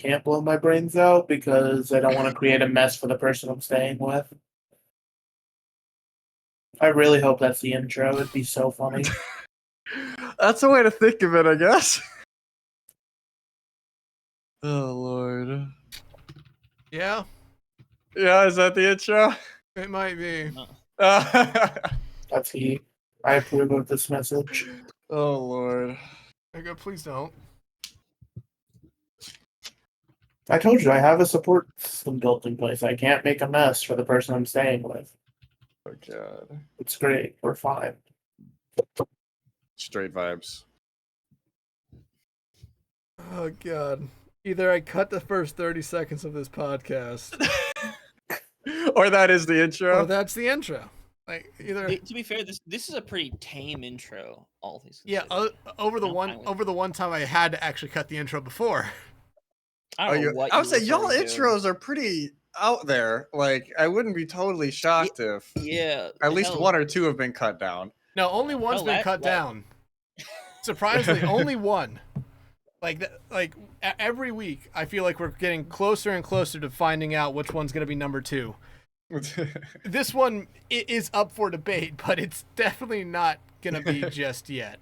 can't blow my brains out because I don't want to create a mess for the person I'm staying with. I really hope that's the intro. It'd be so funny. That's a way to think of it, I guess. Oh, Lord. Yeah, Yeah, is that the intro? it might be. That's he. I approve of this message. Oh, Lord. Okay, please don't. I told you I have a support system built in place. I can't make a mess for the person I'm staying with. Oh, God. It's great. We're fine. Straight vibes. Oh, God. Either I cut the first 30 seconds of this podcast, Or that is the intro. or that's the intro. Like, either... To be fair, this is a pretty tame intro. All things Yeah, considered. over the I'm one time I had to actually cut the intro before. I don't know what I would you say y'all referring to. intros are pretty out there. Like, I wouldn't be totally shocked if at least one or two have been cut down. No, only one's been cut down. Surprisingly, only one. Like every week, I feel like we're getting closer and closer to finding out which one's going to be number 2. This one is up for debate, but it's definitely not going to be just yet.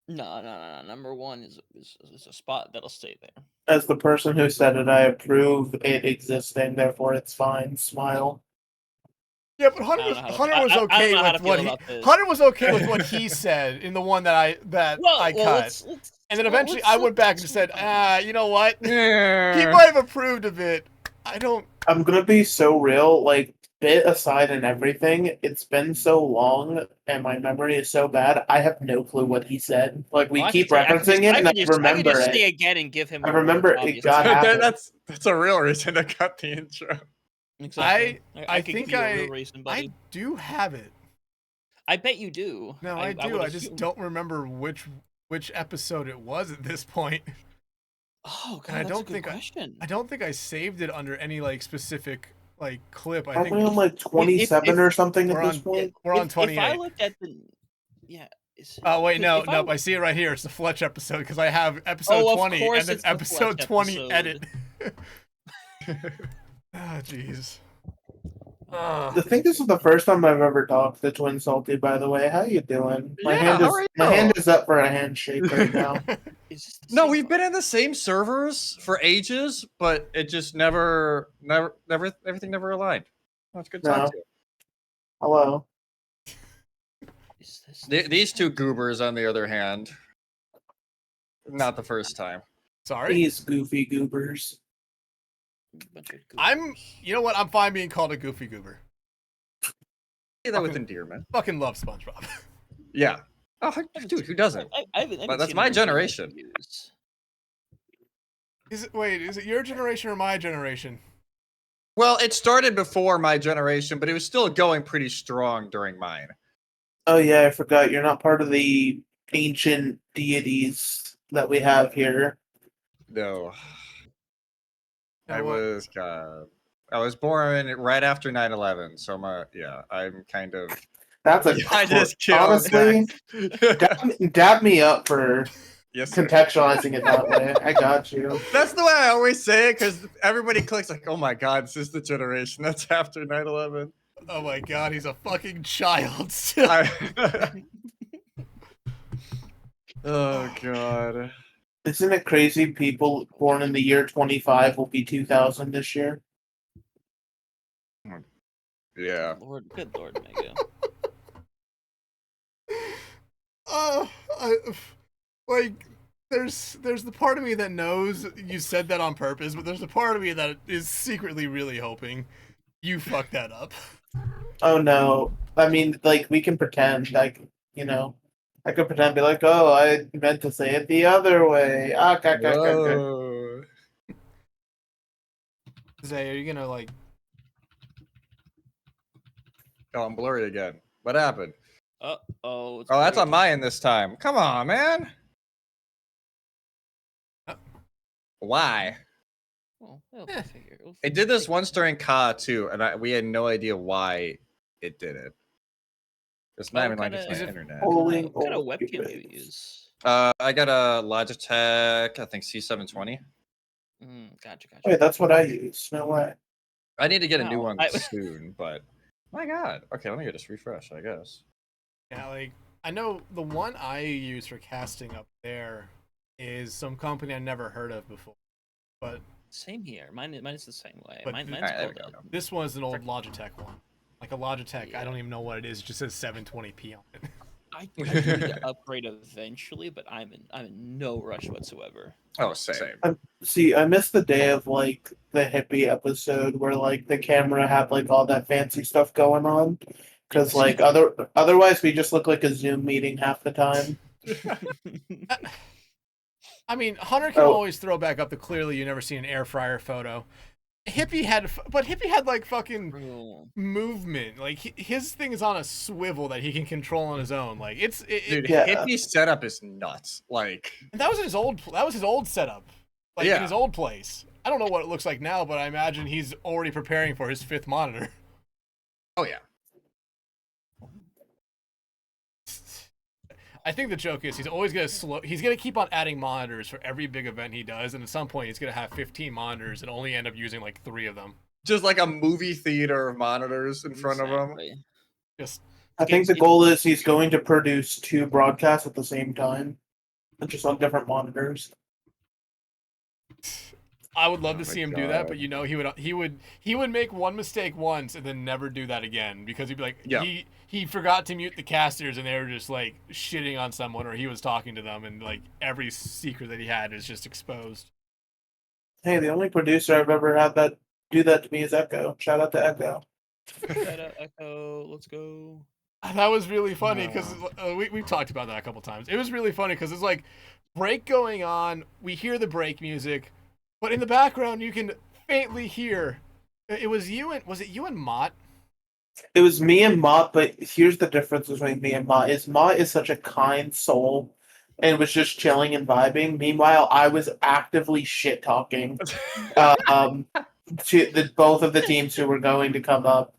No. Number 1 is a spot that'll stay there. As the person who said it, I approve it existing, therefore it's fine. Smile. Yeah, but Hunter was okay with what he said in the one that I cut. And then eventually I went back and said, you know what? He might have approved of it. I'm gonna be so real, like, bit aside and everything, it's been so long and my memory is so bad, I have no clue what he said. Like, we keep referencing it and I remember I can just it. say again and give him I remember it got happened. That's a real reason to cut the intro. Exactly. I think I do have it. I bet you do. No, I do. I just don't remember which episode it was at this point. Oh God, and that's a good question. I don't think I saved it under any like specific like clip. Aren't we on like 27 or something at this point? We're on 28. If I looked at the, Oh wait, no. I see it right here. It's the Fletch episode because I have episode 20 and then episode 20 edit. Ah, jeez. I think this is the first time I've ever talked to Twinsalty, by the way. How you doing? My hand is up for a handshake right now. No, we've been in the same servers for ages, but it just never everything never aligned. Oh, it's good to talk to you. Hello. These two goobers, on the other hand, not the first time. Sorry? These goofy goobers. You know what? I'm fine being called a goofy goober. Say that with endearment. Fucking love SpongeBob. Yeah. Oh, dude, who doesn't? But that's my generation. Is it your generation or my generation? Well, it started before my generation, but it was still going pretty strong during mine. Oh yeah, I forgot. You're not part of the ancient deities that we have here. No. I was born right after 9/11, so I'm kind of. That's a. I just killed. Honestly, dab me up for contextualizing it that way. I got you. That's the way I always say it because everybody clicks like, "Oh my god, this is the generation that's after 9/11." Oh my god, he's a fucking child. Oh god. Isn't it crazy people born in the year 25 will be 2000 this year? Yeah. Good Lord, Mega. There's the part of me that knows you said that on purpose, but there's a part of me that is secretly really hoping you fucked that up. Oh no. I mean, like, we can pretend, like, you know. I could pretend to be like, oh, I meant to say it the other way. Zay, are you gonna like... Oh, I'm blurry again. What happened? Oh, that's on my end this time. Come on, man. Why? Well, it did this once during Ka too, and we had no idea why it did it. It's not even like it's my internet. What kind of webcam do you use? I got a Logitech, I think C720. Gotcha. Wait, that's what I use. No way. I need to get a new No, one soon, but my God. Okay, let me just refresh, I guess. Yeah, like I know the one I use for casting up there is some company I never heard of before, but same here. Mine is the same way. But Mine's Alright, there we called go. this one's an old Logitech one. Like a Logitech, I Yeah. don't even know what it is. It just says 720p on it. I do need to upgrade eventually, but I'm in no rush whatsoever. Oh, same. See, I miss the day of like the hippie episode where like the camera had like all that fancy stuff going on. Because like otherwise we just look like a Zoom meeting half the time. I mean, Hunter can always throw back up the clearly you never seen an air fryer photo. Hippie had like fucking movement. Like his thing is on a swivel that he can control on his own. Like Dude, yeah. Hippie's setup is nuts. Like that was his old setup. Like Yeah. in his old place. I don't know what it looks like now, but I imagine he's already preparing for his 5th monitor. Oh yeah. I think the joke is he's always he's gonna keep on adding monitors for every big event he does, and at some point he's gonna have 15 monitors and only end up using like 3 of them. Just like a movie theater of monitors in front of him. Just I think the goal is he's going to produce 2 broadcasts at the same time, just on different monitors. I would love to my see him do that, God. but you know he would make one mistake once and then never do that again because he'd be like he forgot to mute the casters and they were just like shitting on someone or he was talking to them and like every secret that he had is just exposed. Hey, the only producer I've ever had that do that to me is Echo. Shout out to Echo. Shout out Echo, let's go. That was really funny because we've talked about that a couple times. It was really funny because it's like break going on. We hear the break music, but in the background you can faintly hear. It was you and Mott? It was me and Mott, but here's the difference between me and Mott is such a kind soul and was just chilling and vibing. Meanwhile, I was actively shit talking to both of the teams who were going to come up.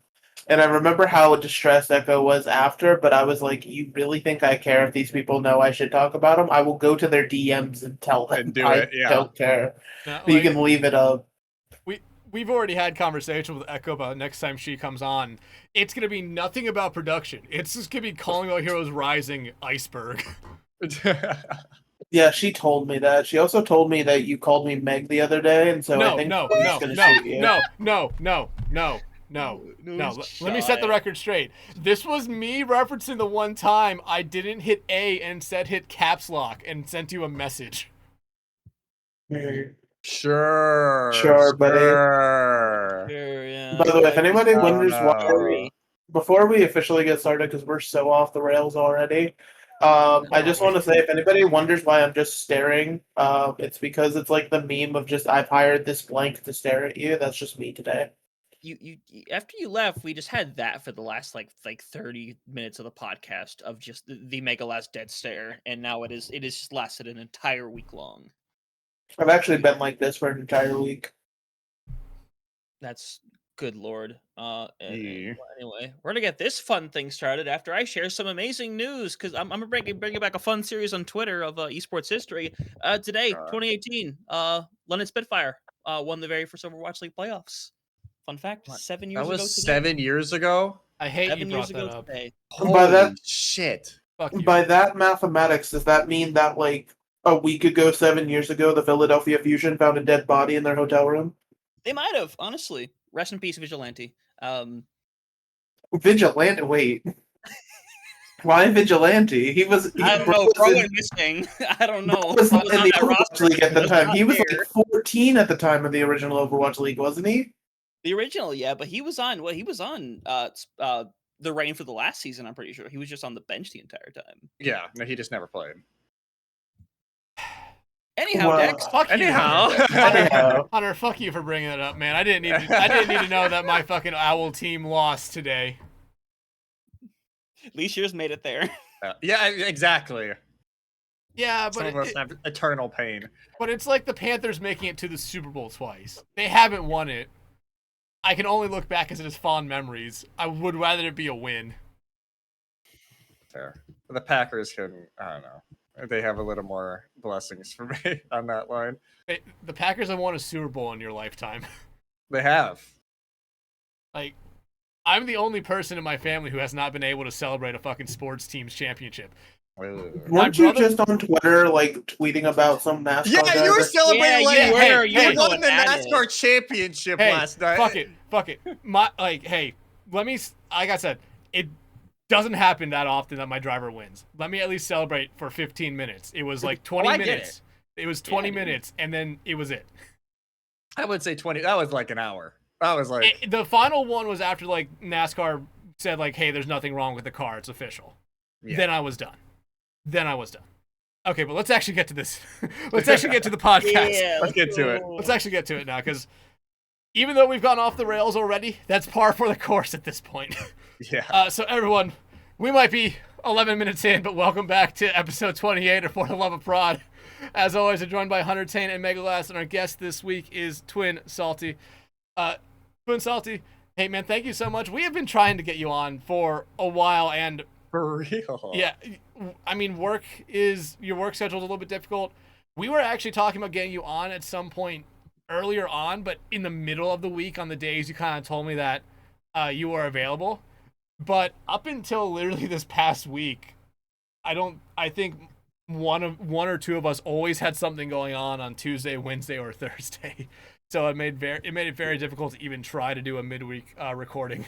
And I remember how distressed Echo was after, but I was like, you really think I care if these people know I should talk about them? I will go to their DMs and tell them. And do it, yeah. I don't care. No, You can leave it up. We've already had conversation with Echo about next time she comes on. It's going to be nothing about production. It's just going to be calling out Heroes Rising Iceberg. Yeah, she told me that. She also told me that you called me Meg the other day, and so I think Cody's gonna shoot you. No. Let me set the record straight. This was me referencing the one time I didn't hit A and instead hit caps lock and sent you a message. Sure, buddy. Sure, yeah. By the way, if anybody wonders why, Sorry. before we officially get started, because we're so off the rails already, I just want to say, if anybody wonders why I'm just staring, it's because it's like the meme of just I've hired this blank to stare at you. That's just me today. You after you left, we just had that for the last like 30 minutes of the podcast of just the Megalass dead stare, and now it is just lasted an entire week long. I've actually been like this for an entire week. That's good lord. Yeah. Anyway, we're gonna get this fun thing started after I share some amazing news because I'm gonna bring back a fun series on Twitter of Esports History. Today, 2018, London Spitfire won the very first Overwatch League playoffs. Fun fact: 7 years that ago. was Today. 7 years ago. I hate 7 you years brought ago that up. today. Holy shit! Fuck you. By that mathematics, does that mean that like a week ago, 7 years ago, the Philadelphia Fusion found a dead body in their hotel room? They might have, honestly. Rest in peace, Vigilante. Vigilante? Wait. Why Vigilante? He was. I don't know. Bro went missing. I don't know. Was He not was in on the that Overwatch roster. League at the time. He was Not like 14 at the time of the original Overwatch League, wasn't he? the original, yeah, but he was on. Well, he was on the reign for the last season. I'm pretty sure he was just on the bench the entire time. Yeah, no, he just never played. Anyhow, Well, Dex. Fuck you, Anyhow. Hunter, fuck you for bringing that up, man. I didn't need to know that my fucking Owl team lost today. At least yours made it there. Yeah, exactly. Yeah, Some but of us have eternal pain. but it's like the Panthers making it to the Super Bowl twice. They haven't won it. I can only look back as it as fond memories. I would rather it be a win. Fair. The Packers can. I don't know. they have a little more blessings for me on that line. Hey, the Packers have won a Super Bowl in your lifetime. They have. Like, I'm the only person in my family who has not been able to celebrate a fucking sports team's championship. Weren't you just on Twitter, like, tweeting about some NASCAR Yeah, you were celebrating you won the NASCAR championship last night. Fuck it. Like I said, it doesn't happen that often that my driver wins. Let me at least celebrate for 15 minutes. It was like 20 minutes. It was 20 minutes, and then it was it. I would say 20. That was like an hour. That was like... the final one was after, like, NASCAR said, like, hey, there's nothing wrong with the car. It's official. Yeah. Then I was done. Okay, but let's actually get to this. Let's actually get to the podcast. Yeah, let's get to it. Let's actually get to it now, because even though we've gone off the rails already, that's par for the course at this point. Yeah. So everyone, we might be 11 minutes in, but welcome back to episode 28 of For the Love of Prod. As always, I'm joined by Huntertain and Megalass, and our guest this week is TwinSanity's. TwinSanity's, hey man, thank you so much. We have been trying to get you on for a while, and for real. Yeah, I mean, your work schedule is a little bit difficult. We were actually talking about getting you on at some point earlier on, but in the middle of the week on the days you kind of told me that you were available. But up until literally this past week, I think one or two of us always had something going on Tuesday, Wednesday, or Thursday. So it made it very difficult to even try to do a midweek recording.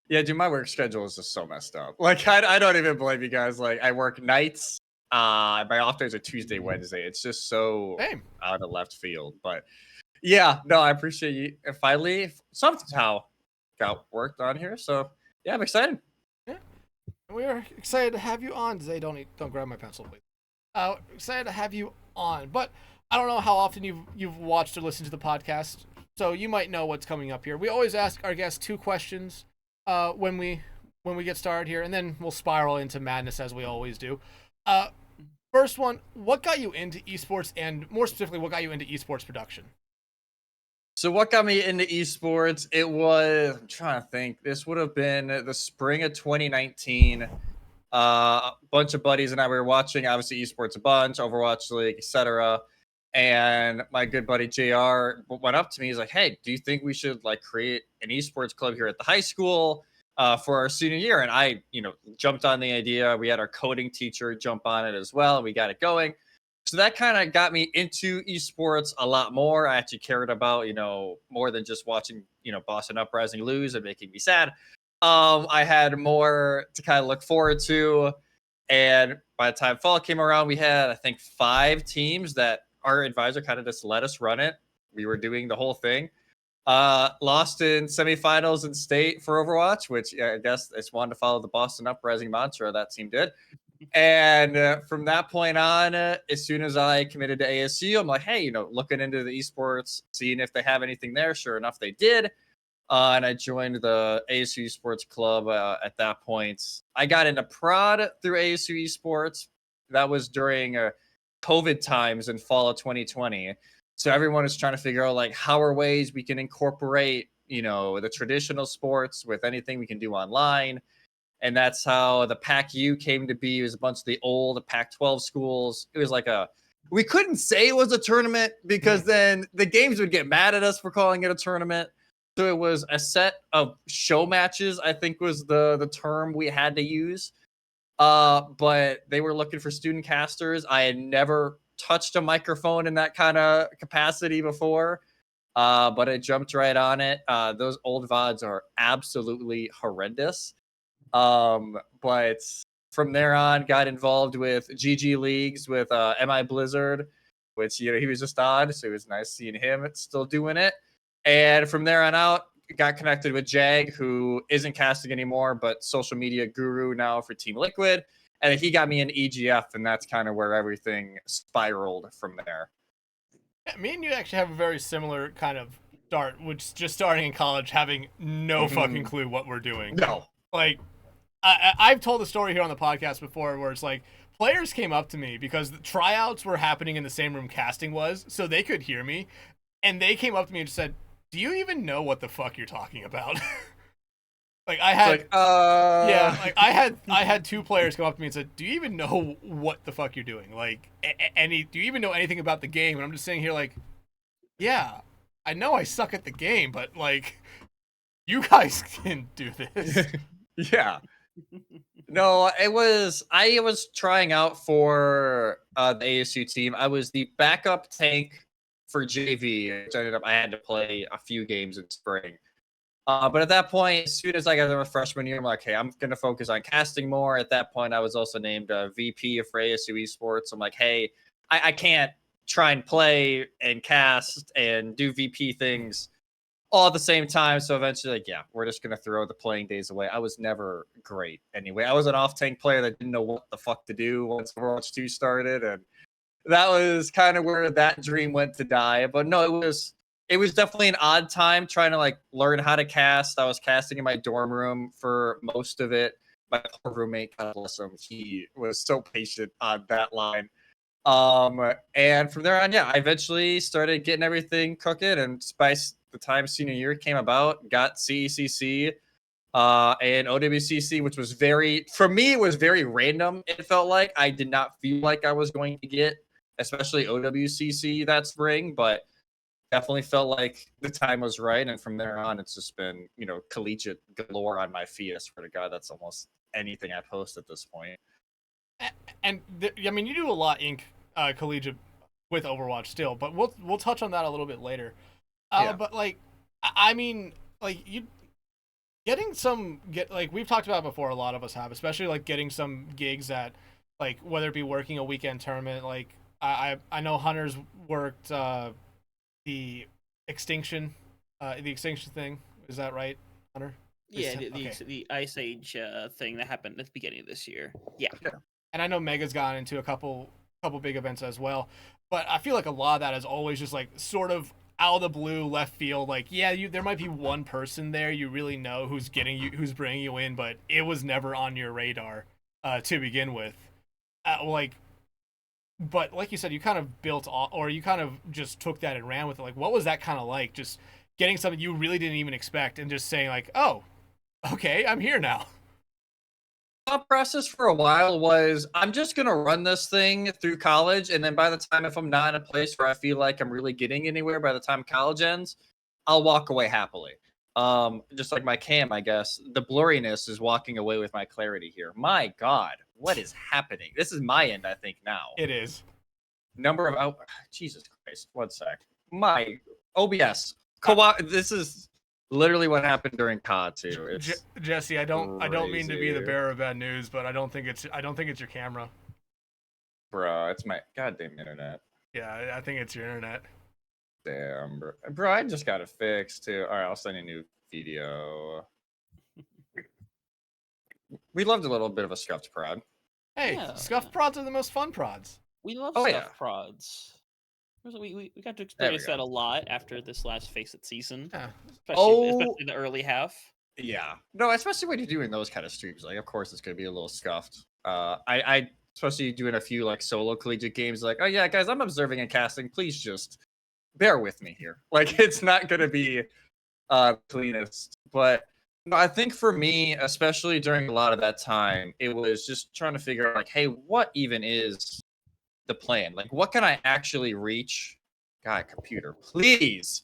Yeah, dude, my work schedule is just so messed up. Like, I don't even blame you guys. Like, I work nights. My off days are Tuesday, Wednesday. It's just so out of left field. But yeah, no, I appreciate you. And finally, somehow got worked on here. So yeah, I'm excited. Yeah, we are excited to have you on today. Don't grab my pencil, please. Excited to have you on, but I don't know how often you've watched or listened to the podcast, so you might know what's coming up here. We always ask our guests 2 questions when we get started here, and then we'll spiral into madness as we always do. First one, what got you into esports, and more specifically, what got you into esports production? So what got me into esports? It was, I'm trying to think, this would have been the spring of 2019. A bunch of buddies and I were watching, obviously, esports a bunch, Overwatch League, etc. And my good buddy JR went up to me. He's like, hey, do you think we should like create an esports club here at the high school for our senior year? And I, jumped on the idea. We had our coding teacher jump on it as well, and we got it going. So that kind of got me into esports a lot more. I actually cared about, more than just watching, Boston Uprising lose and making me sad. I had more to kind of look forward to. And by the time fall came around, we had, I think, 5 teams that our advisor kind of just let us run it. We were doing the whole thing. Lost in semifinals in state for Overwatch, which I guess I just wanted to follow the Boston Uprising mantra. That seemed good. And from that point on, as soon as I committed to ASU, I'm like, hey, looking into the esports, seeing if they have anything there. Sure enough, they did. And I joined the ASU Esports Club at that point. I got into prod through ASU Esports. That was during COVID times in fall of 2020. So everyone is trying to figure out, like, how are ways we can incorporate, the traditional sports with anything we can do online. And that's how the PAC-U came to be. It was a bunch of the old Pac-12 schools. It was like we couldn't say it was a tournament because then the games would get mad at us for calling it a tournament. So it was a set of show matches, I think was the term we had to use. But they were looking for student casters. I had never touched a microphone in that kind of capacity before. But I jumped right on it. Those old VODs are absolutely horrendous. But from there on, got involved with GG Leagues with MI Blizzard, which he was just on, so it was nice seeing him still doing it. And from there on out, got connected with Jag, who isn't casting anymore, but social media guru now for Team Liquid. And he got me in EGF, and that's kind of where everything spiraled from there. Yeah, me and you actually have a very similar kind of start, which is just starting in college, having no fucking clue what we're doing. No. Like, I've told the story here on the podcast before where it's like, players came up to me because the tryouts were happening in the same room casting was, so they could hear me. And they came up to me and just said, do you even know what the fuck you're talking about? Like I had, It's like, yeah, like I had 2 players come up to me and said, "Do you even know what the fuck you're doing? Like, do you even know anything about the game?" And I'm just sitting here like, "Yeah, I know I suck at the game, but like, you guys can do this." yeah. No, I was trying out for the ASU team. I was the backup tank for JV, which I had to play a few games in spring. But at that point, as soon as I got to my freshman year, I'm like, hey, I'm going to focus on casting more. At that point, I was also named VP for ASU Esports. I'm like, hey, I can't try and play and cast and do VP things all at the same time. So eventually, like, yeah, we're just going to throw the playing days away. I was never great anyway. I was an off-tank player that didn't know what the fuck to do once Overwatch 2 started. And that was kind of where that dream went to die. But no, it was definitely an odd time trying to like learn how to cast. I was casting in my dorm room for most of it. My poor roommate, God bless him, he was so patient on that line. And from there on, yeah, I eventually started getting everything cooking, and by the time senior year came about, got CECC and OWCC, which was for me, it was very random. It felt like I did not feel like I was going to get, especially OWCC that spring, but definitely felt like the time was right. And from there on, it's just been, collegiate galore on my feed. I swear to God, that's almost anything I post at this point. And I mean, you do a lot in collegiate with Overwatch still, but we'll touch on that a little bit later. Yeah. But like, I mean, like like we've talked about before, a lot of us have, especially like getting some gigs at, like, whether it be working a weekend tournament. Like I know Hunter's worked the extinction thing. Is that right, Hunter? Yeah, the Ice Age thing that happened at the beginning of this year. Yeah. And I know Mega's gotten into a couple big events as well, but I feel like a lot of that is always just like sort of out of the blue, left field. Like, yeah, there might be one person there you really know who's bringing you in, but it was never on your radar to begin with. But like you said, you kind of built off, or you kind of just took that and ran with it. Like, what was that kind of like? Just getting something you really didn't even expect and just saying like, oh, okay, I'm here now. Thought process for a while was, I'm just gonna run this thing through college, and then by the time, if I'm not in a place where I feel like I'm really getting anywhere by the time college ends, I'll walk away happily. Just like my cam, I guess the blurriness is walking away with my clarity here. My God, what is happening? This is my end, I think now. It is. Number of Jesus Christ, 1 sec. My OBS. This is literally what happened during COD too. Jesse, I don't mean to be the bearer of bad news, but I don't think it's your camera. Bro, it's my goddamn internet. Yeah, I think it's your internet. Damn, bro, I just got it fixed too. All right, I'll send you a new video. We loved a little bit of a scuffed prod. Hey, Yeah. scuffed prods are the most fun prods. We love stuff prods. We got to experience that a lot after this last Face It season. Yeah. Especially the early half. Yeah. No, especially when you're doing those kind of streams. Like, of course, it's going to be a little scuffed. I especially doing a few like solo collegiate games, like, oh yeah, guys, I'm observing and casting. Please just bear with me here. Like, it's not going to be cleanest. But no, I think for me, especially during a lot of that time, it was just trying to figure out, like, hey, what even is the plan? Like, what can I actually reach? God, computer, please.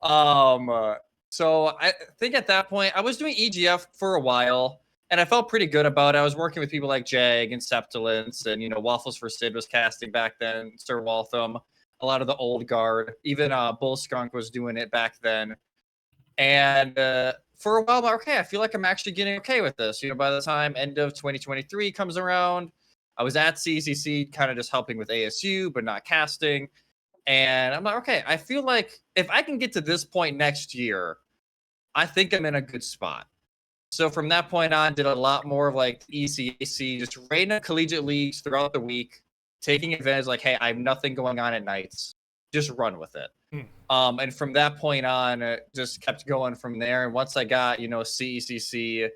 So I think at that point, I was doing EGF for a while, and I felt pretty good about it. I was working with people like Jag and Septilence, and Waffles for Sid was casting back then, Sir Waltham, a lot of the old guard, even Bull Skunk was doing it back then. And for a while, I'm like, okay, I feel like I'm actually getting okay with this. By the time end of 2023 comes around, I was at CCC kind of just helping with ASU, but not casting. And I'm like, okay, I feel like if I can get to this point next year, I think I'm in a good spot. So from that point on, did a lot more of like ECAC, just random collegiate leagues throughout the week, taking advantage, like, hey, I have nothing going on at nights. Just run with it. And from that point on, it just kept going from there. And once I got, CECC,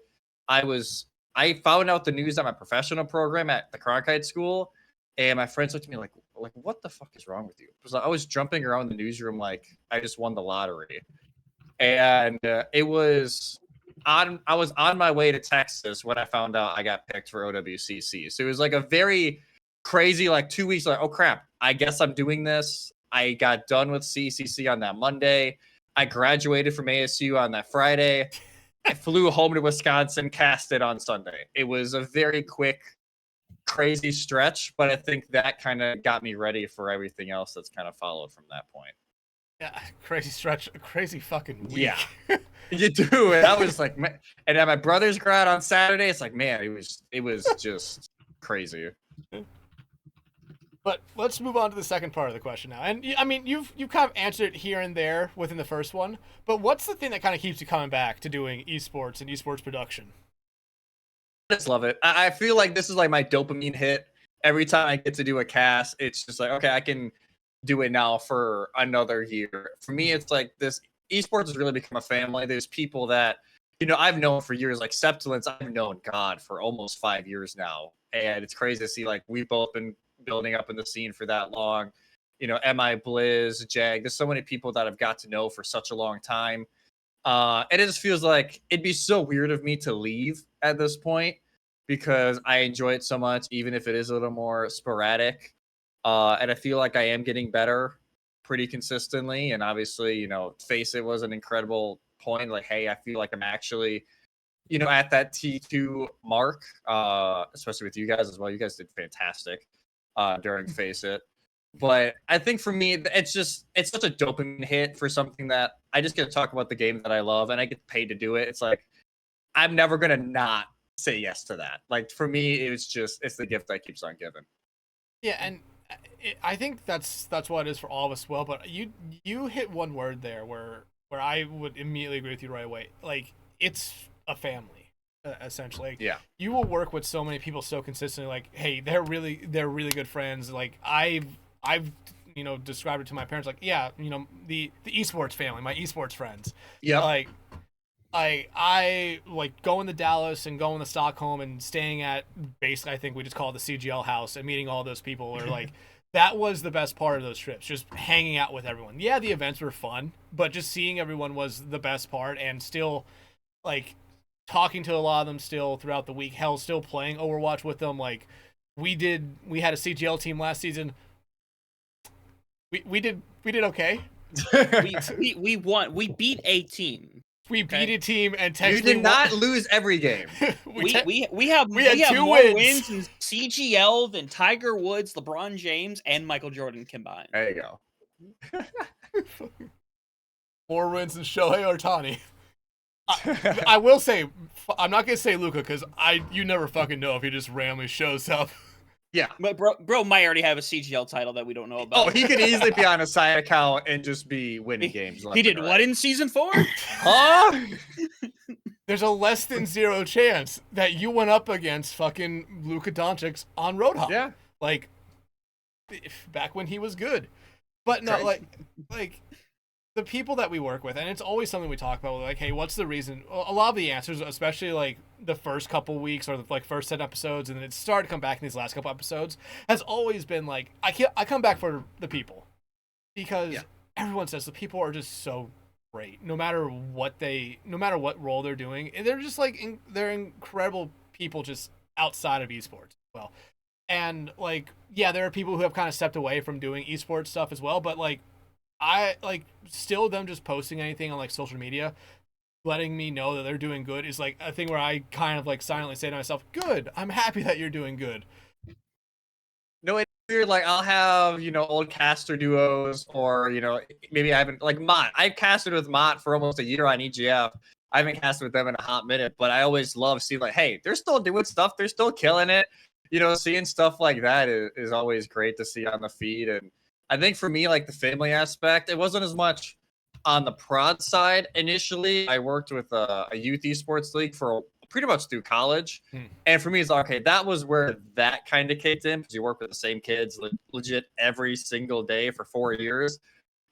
I found out the news on my professional program at the Cronkite School, and my friends looked at me like, what the fuck is wrong with you? Because I was jumping around the newsroom like I just won the lottery. And it was I was on my way to Texas when I found out I got picked for OWCC. So it was like a very crazy, like 2 weeks, like, oh crap, I guess I'm doing this. I got done with CCC on that Monday. I graduated from ASU on that Friday. I flew home to Wisconsin, cast it on Sunday. It was a very quick, crazy stretch, but I think that kind of got me ready for everything else that's kind of followed from that point. Yeah, crazy stretch, crazy fucking week. Yeah, you do. And I was like, man, and at my brother's grad on Saturday, it's like, man, it was just crazy. But let's move on to the second part of the question now. And I mean, you've kind of answered it here and there within the first one. But what's the thing that kind of keeps you coming back to doing esports and esports production? I just love it. I feel like this is like my dopamine hit. Every time I get to do a cast, it's just like, okay, I can do it now for another year. For me, it's like this esports has really become a family. There's people that, I've known for years, like Septilence, I've known God for almost 5 years now. And it's crazy to see, like, we've both been building up in the scene for that long. MI Blizz, Jag, there's so many people that I've got to know for such a long time. And it just feels like it'd be so weird of me to leave at this point because I enjoy it so much, even if it is a little more sporadic. And I feel like I am getting better pretty consistently. And obviously, Face It was an incredible point. Like, hey, I feel like I'm actually, at that T2 mark, especially with you guys as well. You guys did fantastic during Face It. But I think for me, it's such a dopamine hit for something that I just get to talk about the game that I love and I get paid to do it. It's like, I'm never going to not say yes to that. Like, for me, it's the gift that keeps on giving. Yeah, and I think that's what it is for all of us. Well, but you hit one word there where I would immediately agree with you right away. Like, it's a family, essentially. Yeah. You will work with so many people so consistently. Like, hey, they're really good friends. Like, I've described it to my parents. Like, yeah, the esports family, my esports friends. Yeah. Like, I like going to Dallas and going to Stockholm and staying at basically, I think we just call it the CGL house and meeting all those people. Or like, that was the best part of those trips, just hanging out with everyone. Yeah, the events were fun, but just seeing everyone was the best part. And still, like, talking to a lot of them still throughout the week. Hell, still playing Overwatch with them. Like, we had a CGL team last season. We did okay. we won. We beat a team. We beat a team and technically you did not lose every game. we have two more wins in CGL than Tiger Woods, LeBron James, and Michael Jordan combined. There you go. More wins than Shohei Ohtani. I will say, I'm not gonna say Luka because you never fucking know if he just randomly shows up. Yeah, but bro might already have a CGL title that we don't know about. Oh, he could easily be on a side account and just be winning games. He did what in season 4? Huh? There's a less than 0 chance that you went up against fucking Luka Doncic on Roadhog. Yeah, like back when he was good. But no, like the people that we work with, and it's always something we talk about. Like, hey, what's the reason? A lot of the answers, especially like the first couple weeks or like first 10 episodes, and then it started to come back in these last couple episodes, has always been like, I come back for the people, because everyone says the people are just so great, no matter what role they're doing, and they're just like they're incredible people just outside of esports as well. And like, yeah, there are people who have kind of stepped away from doing esports stuff as well, but like, I like still them just posting anything on like social media, letting me know that they're doing good is like a thing where I kind of like silently say to myself, good, I'm happy that you're doing good. No, it's weird. Like, I'll have, old caster duos, or, maybe I haven't, like Mott. I've casted with Mott for almost a year on EGF. I haven't casted with them in a hot minute, but I always love seeing like, hey, they're still doing stuff. They're still killing it. Seeing stuff like that is always great to see on the feed. And I think for me, like the family aspect, it wasn't as much on the prod side initially. I worked with a youth esports league for pretty much through college. And for me, it's like, okay, that was where that kind of kicked in, because you work with the same kids legit every single day for 4 years.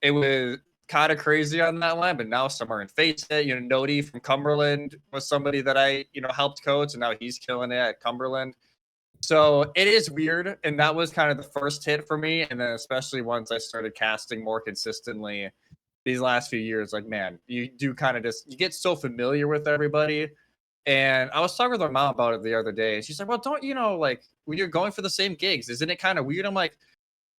It was kind of crazy on that line, but now somewhere in Face It, Nodi from Cumberland was somebody that I, helped coach, and now he's killing it at Cumberland. So it is weird, and that was kind of the first hit for me. And then especially once I started casting more consistently, these last few years, like, man, you do kind of you get so familiar with everybody. And I was talking with my mom about it the other day, and she's like, well, don't you know, like, when you're going for the same gigs, isn't it kind of weird? I'm like,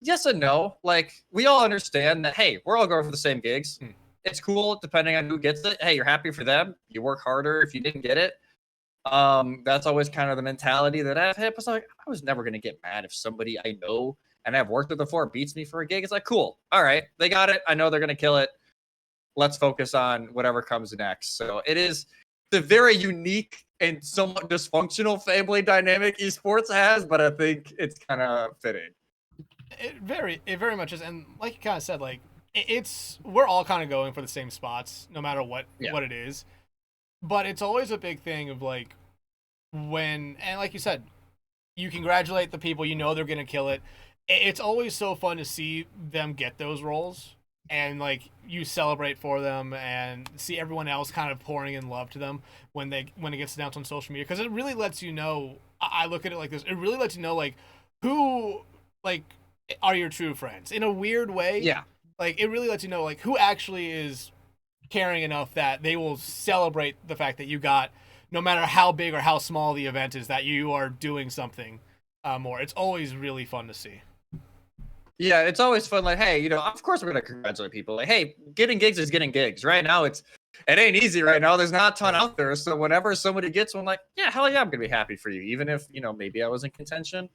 yes and no. Like, we all understand that, hey, we're all going for the same gigs. It's cool depending on who gets it. Hey, you're happy for them. You work harder if you didn't get it. That's always kind of the mentality that I've had. But like, I was never going to get mad if somebody I know and I've worked with before beats me for a gig. It's like, cool. All right, they got it. I know they're going to kill it. Let's focus on whatever comes next. So it is the very unique and somewhat dysfunctional family dynamic esports has, but I think it's kind of fitting. It very much is, and like you kind of said, like we're all kind of going for the same spots, no matter what it is. But it's always a big thing of like and like you said, you congratulate the people you know they're gonna kill it. It's always so fun to see them get those roles, and like you celebrate for them and see everyone else kind of pouring in love to them when it gets announced on social media, because it really lets you know. I look at it like this: it really lets you know like who like are your true friends in a weird way. Yeah, like it really lets you know like who actually is caring enough that they will celebrate the fact that you got, no matter how big or how small the event is, that you are doing something more. It's always really fun to see. Yeah, it's always fun. Like, hey, you know, of course we're gonna congratulate people. Like, hey, getting gigs is getting gigs. Right now, it ain't easy right now. There's not a ton out there. So whenever somebody gets one, like, yeah, hell yeah, I'm gonna be happy for you. Even if, you know, maybe I was in contention.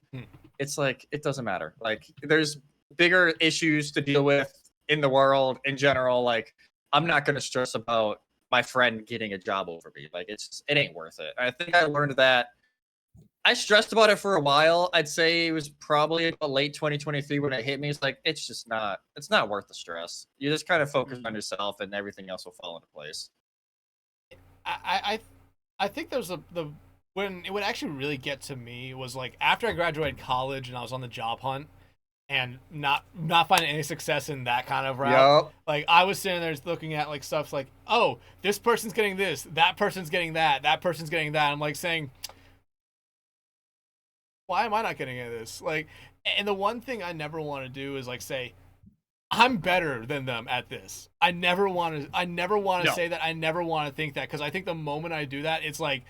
It's like, it doesn't matter. Like, there's bigger issues to deal with in the world in general. Like, I'm not gonna stress about my friend getting a job over me. Like, it ain't worth it. I think I learned that. I stressed about it for a while. I'd say it was probably about late 2023 when it hit me. It's like, it's not worth the stress. You just kind of focus on yourself and everything else will fall into place. I think there's when it would actually really get to me was like after I graduated college and I was on the job hunt and not finding any success in that kind of route. Yep. Like I was sitting there looking at like stuff like, oh, this person's getting this, that person's getting that person's getting that. I'm like saying, why am I not getting any of this? Like, and the one thing I never want to do is like say, I'm better than them at this. I never want to say that. I never want to think that, because I think the moment I do that, it's like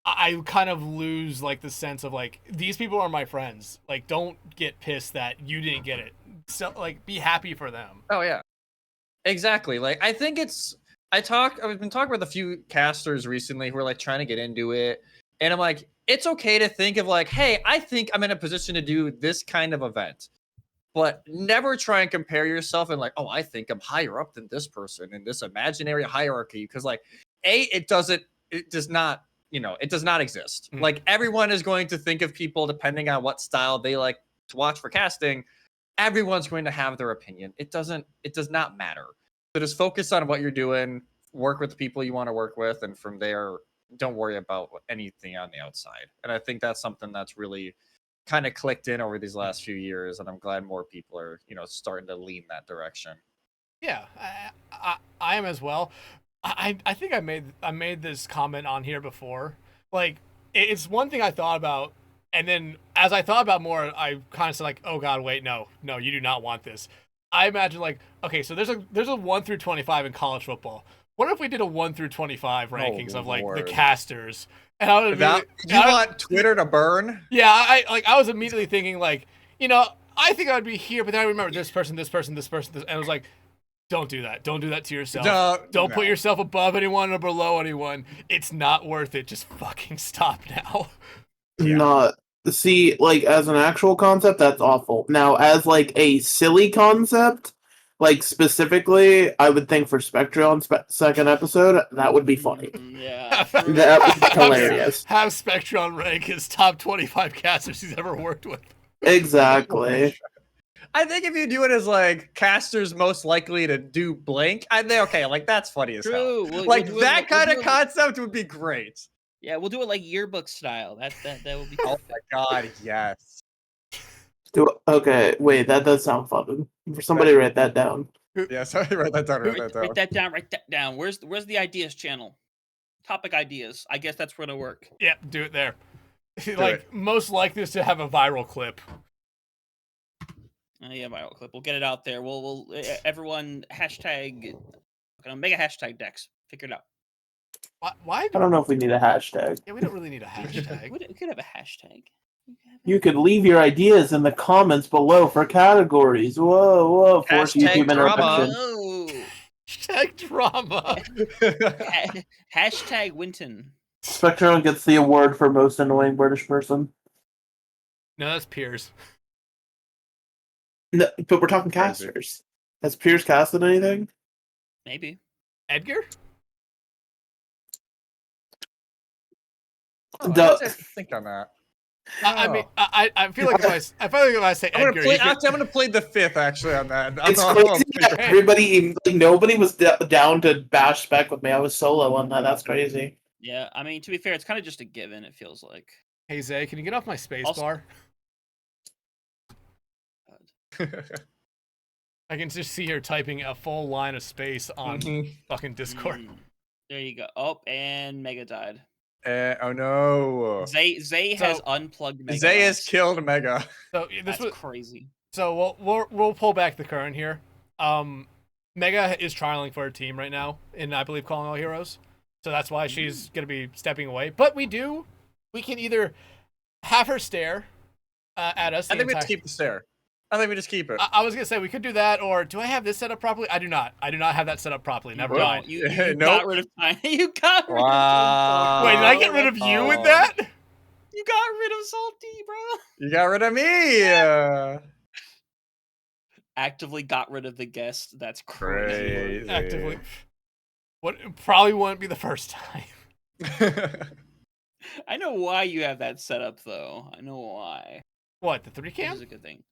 I kind of lose like the sense of like, these people are my friends. Like, don't get pissed that you didn't get it. So like, be happy for them. Oh yeah, exactly. Like, I think I've been talking with a few casters recently who are like trying to get into it, and I'm like, it's okay to think of like, hey, I think I'm in a position to do this kind of event, but never try and compare yourself and like, oh, I think I'm higher up than this person in this imaginary hierarchy, because like, it does not exist. Like, everyone is going to think of people depending on what style they like to watch for casting. Everyone's going to have their opinion. It does not matter. So just focus on what you're doing, work with the people you want to work with, and from there, don't worry about anything on the outside. And I think that's something that's really kind of clicked in over these last few years, and I'm glad more people are, you know, starting to lean that direction. Yeah, I am as well. I think I made this comment on here before. Like, it's one thing I thought about, and then as I thought about more, I kind of said like, oh god, wait, no, you do not want this. I imagine like, okay, so there's a 1 through 25 in college football. What if we did a 1 through 25 rankings of like the casters? And I would want Twitter to burn? Yeah, I was immediately thinking like, you know, I think I would be here, but then I remember this person, and I was like, don't do that. Don't do that to yourself. Don't put yourself above anyone or below anyone. It's not worth it. Just fucking stop now. See, like, as an actual concept, that's awful. Now, as like a silly concept, like specifically, I would think for Spectreon's second episode, that would be funny. Yeah, that would be hilarious. Have Spectreon rank his top 25 casters he's ever worked with. Exactly. I think if you do it as like casters most likely to do blank, I think okay, like that's funny as hell. Like that kind of concept would be great. Yeah, we'll do it like yearbook style. That would be. Oh my god, yes. Okay, wait, that does sound fun. Somebody write that down. Yeah, sorry, write that down. Write that down. Where's the ideas channel? Topic ideas. I guess that's where it'll work. Yeah, do it there. Most likely to have a viral clip. Yeah, viral clip. We'll get it out there. We'll everyone hashtag. Mega hashtag Dex. Figure it out. Why? I don't know if we need a hashtag. Yeah, we don't really need a hashtag. We could have a hashtag. You could leave your ideas in the comments below for categories. Whoa, force Hashtag YouTube drama. interruption. Hashtag drama. Hashtag Winton. Spectrum gets the award for most annoying British person. No, that's Piers. No, but we're talking casters. Has Piers casted anything? Maybe. Edgar? I have to think on that. I mean, I feel like if I say I'm Edgar, gonna play the 5th actually on that. It's crazy that everybody, nobody was down to bash Spec with me. I was solo on that. That's crazy. Yeah, I mean, to be fair, it's kind of just a given. It feels like. Hey Zay, can you get off my space bar? I can just see her typing a full line of space on fucking Discord. There you go. Oh, and Mega died. Oh no. Zay has unplugged Mega. Zay has killed Mega. So That's crazy. So we'll pull back the current here. Mega is trialing for her team right now in, I believe, Calling All Heroes. So that's why she's gonna be stepping away. But we can either have her stare at us. I think we have to keep the stare. I think we just keep it. I was gonna say we could do that, or do I have this set up properly? I do not. I do not have that set up properly. Never mind. You got rid of Tiny. You got rid of Wait, did I get rid of you with that? You got rid of Salty, bro. You got rid of me. Actively got rid of the guest. That's crazy. Actively. What probably won't be the first time. I know why you have that set up, though. I know why. What, the 3-cam? This is a good thing.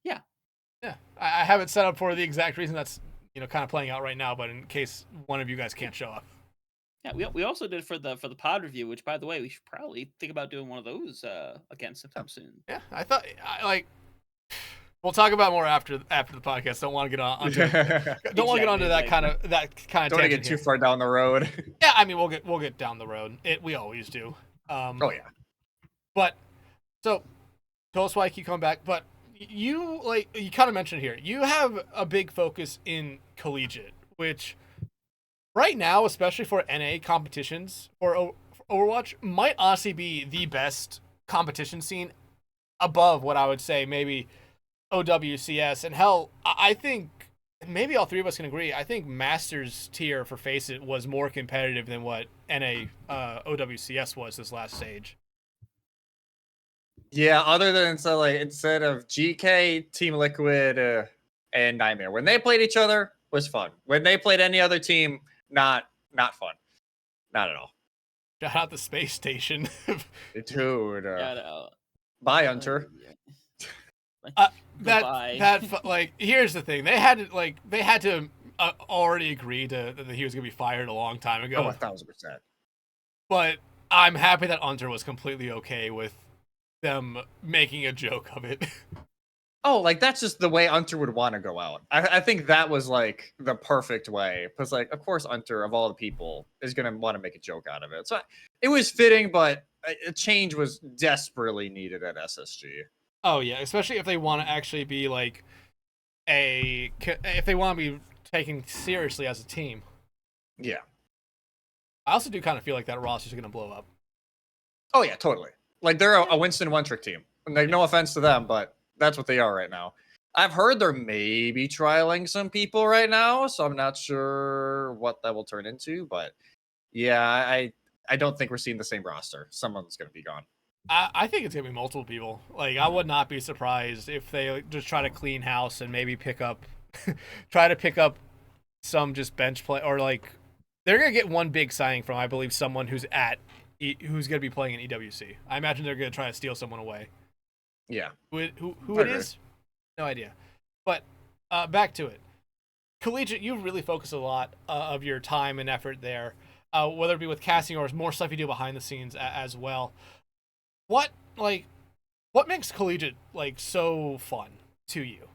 Yeah. Yeah. I have it set up for the exact reason that's kind of playing out right now, but in case one of you guys can't show up. Yeah, we also did for the pod review, which, by the way, we should probably think about doing one of those again sometime soon. Yeah, I thought we'll talk about more after the podcast. Don't want to get on. Don't want to get onto that kind of Don't want to get too far down the road. Yeah, I mean we'll get down the road. We always do. Oh yeah. But so tell us why I keep coming back. But you kind of mentioned here, you have a big focus in collegiate, which right now, especially for NA competitions or Overwatch, might honestly be the best competition scene above what I would say maybe OWCS. And hell, I think maybe all three of us can agree. I think Masters tier for Face It was more competitive than what NA OWCS was this last stage. Yeah, other than instead of GK, Team Liquid, and Nightmare, when they played each other was fun. When they played any other team, not fun, not at all. Shout out the space station, dude. Shout out. Bye, Hunter. Here's the thing: they had to already agree that he was gonna be fired a long time ago. 1,000%. But I'm happy that Hunter was completely okay with them making a joke of it. Oh, that's just the way Hunter would want to go out. I think that was the perfect way, because of course Hunter, of all the people, is gonna want to make a joke out of it. So it was fitting, but a change was desperately needed at SSG. Oh yeah, especially if they want to actually be if they want to be taken seriously as a team. Yeah. I also do kind of feel like that roster's gonna blow up. Oh yeah, totally. They're a Winston one-trick team. No offense to them, but that's what they are right now. I've heard they're maybe trialing some people right now, so I'm not sure what that will turn into. But yeah, I don't think we're seeing the same roster. Someone's going to be gone. I think it's going to be multiple people. I would not be surprised if they just try to clean house and maybe try to pick up some just bench play, or they're going to get one big signing from, I believe, someone who's going to be playing in EWC. I imagine they're going to try to steal someone away. Yeah. Who it is? No idea. But back to it. Collegiate, you really focus a lot of your time and effort there, whether it be with casting or more stuff you do behind the scenes as well. What makes Collegiate so fun to you?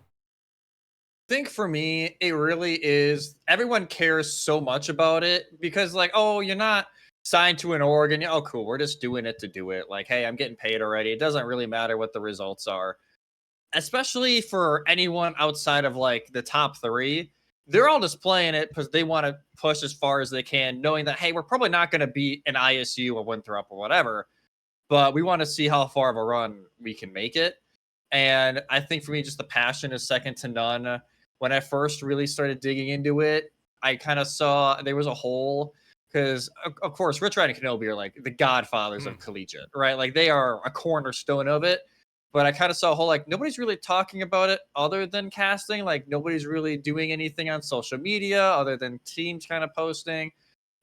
I think for me, it really is. Everyone cares so much about it because you're not signed to an org and cool, we're just doing it to do it. Hey, I'm getting paid already. It doesn't really matter what the results are. especially for anyone outside of like the top 3, they're all just playing it because they want to push as far as they can, knowing that, hey, we're probably not going to beat an ISU or Winthrop or whatever, but we want to see how far of a run we can make it. And I think for me, just the passion is second to none. When I first really started digging into it, I kind of saw there was a hole because, of course, Rich Ryan and Kenobi are like the godfathers of collegiate, right? Like they are a cornerstone of it. But I kind of saw a whole, like, nobody's really talking about it other than casting. Like, nobody's really doing anything on social media other than teams kind of posting.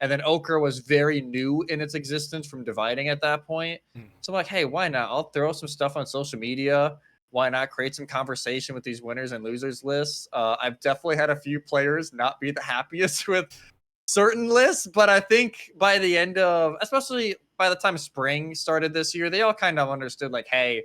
And then OWCRA was very new in its existence from dividing at that point. So I'm like, hey, why not? I'll throw some stuff on social media. Why not create some conversation with these winners and losers lists? I've definitely had a few players not be the happiest with certain lists, but I think by the end of, especially by the time spring started this year, they all kind of understood like, hey,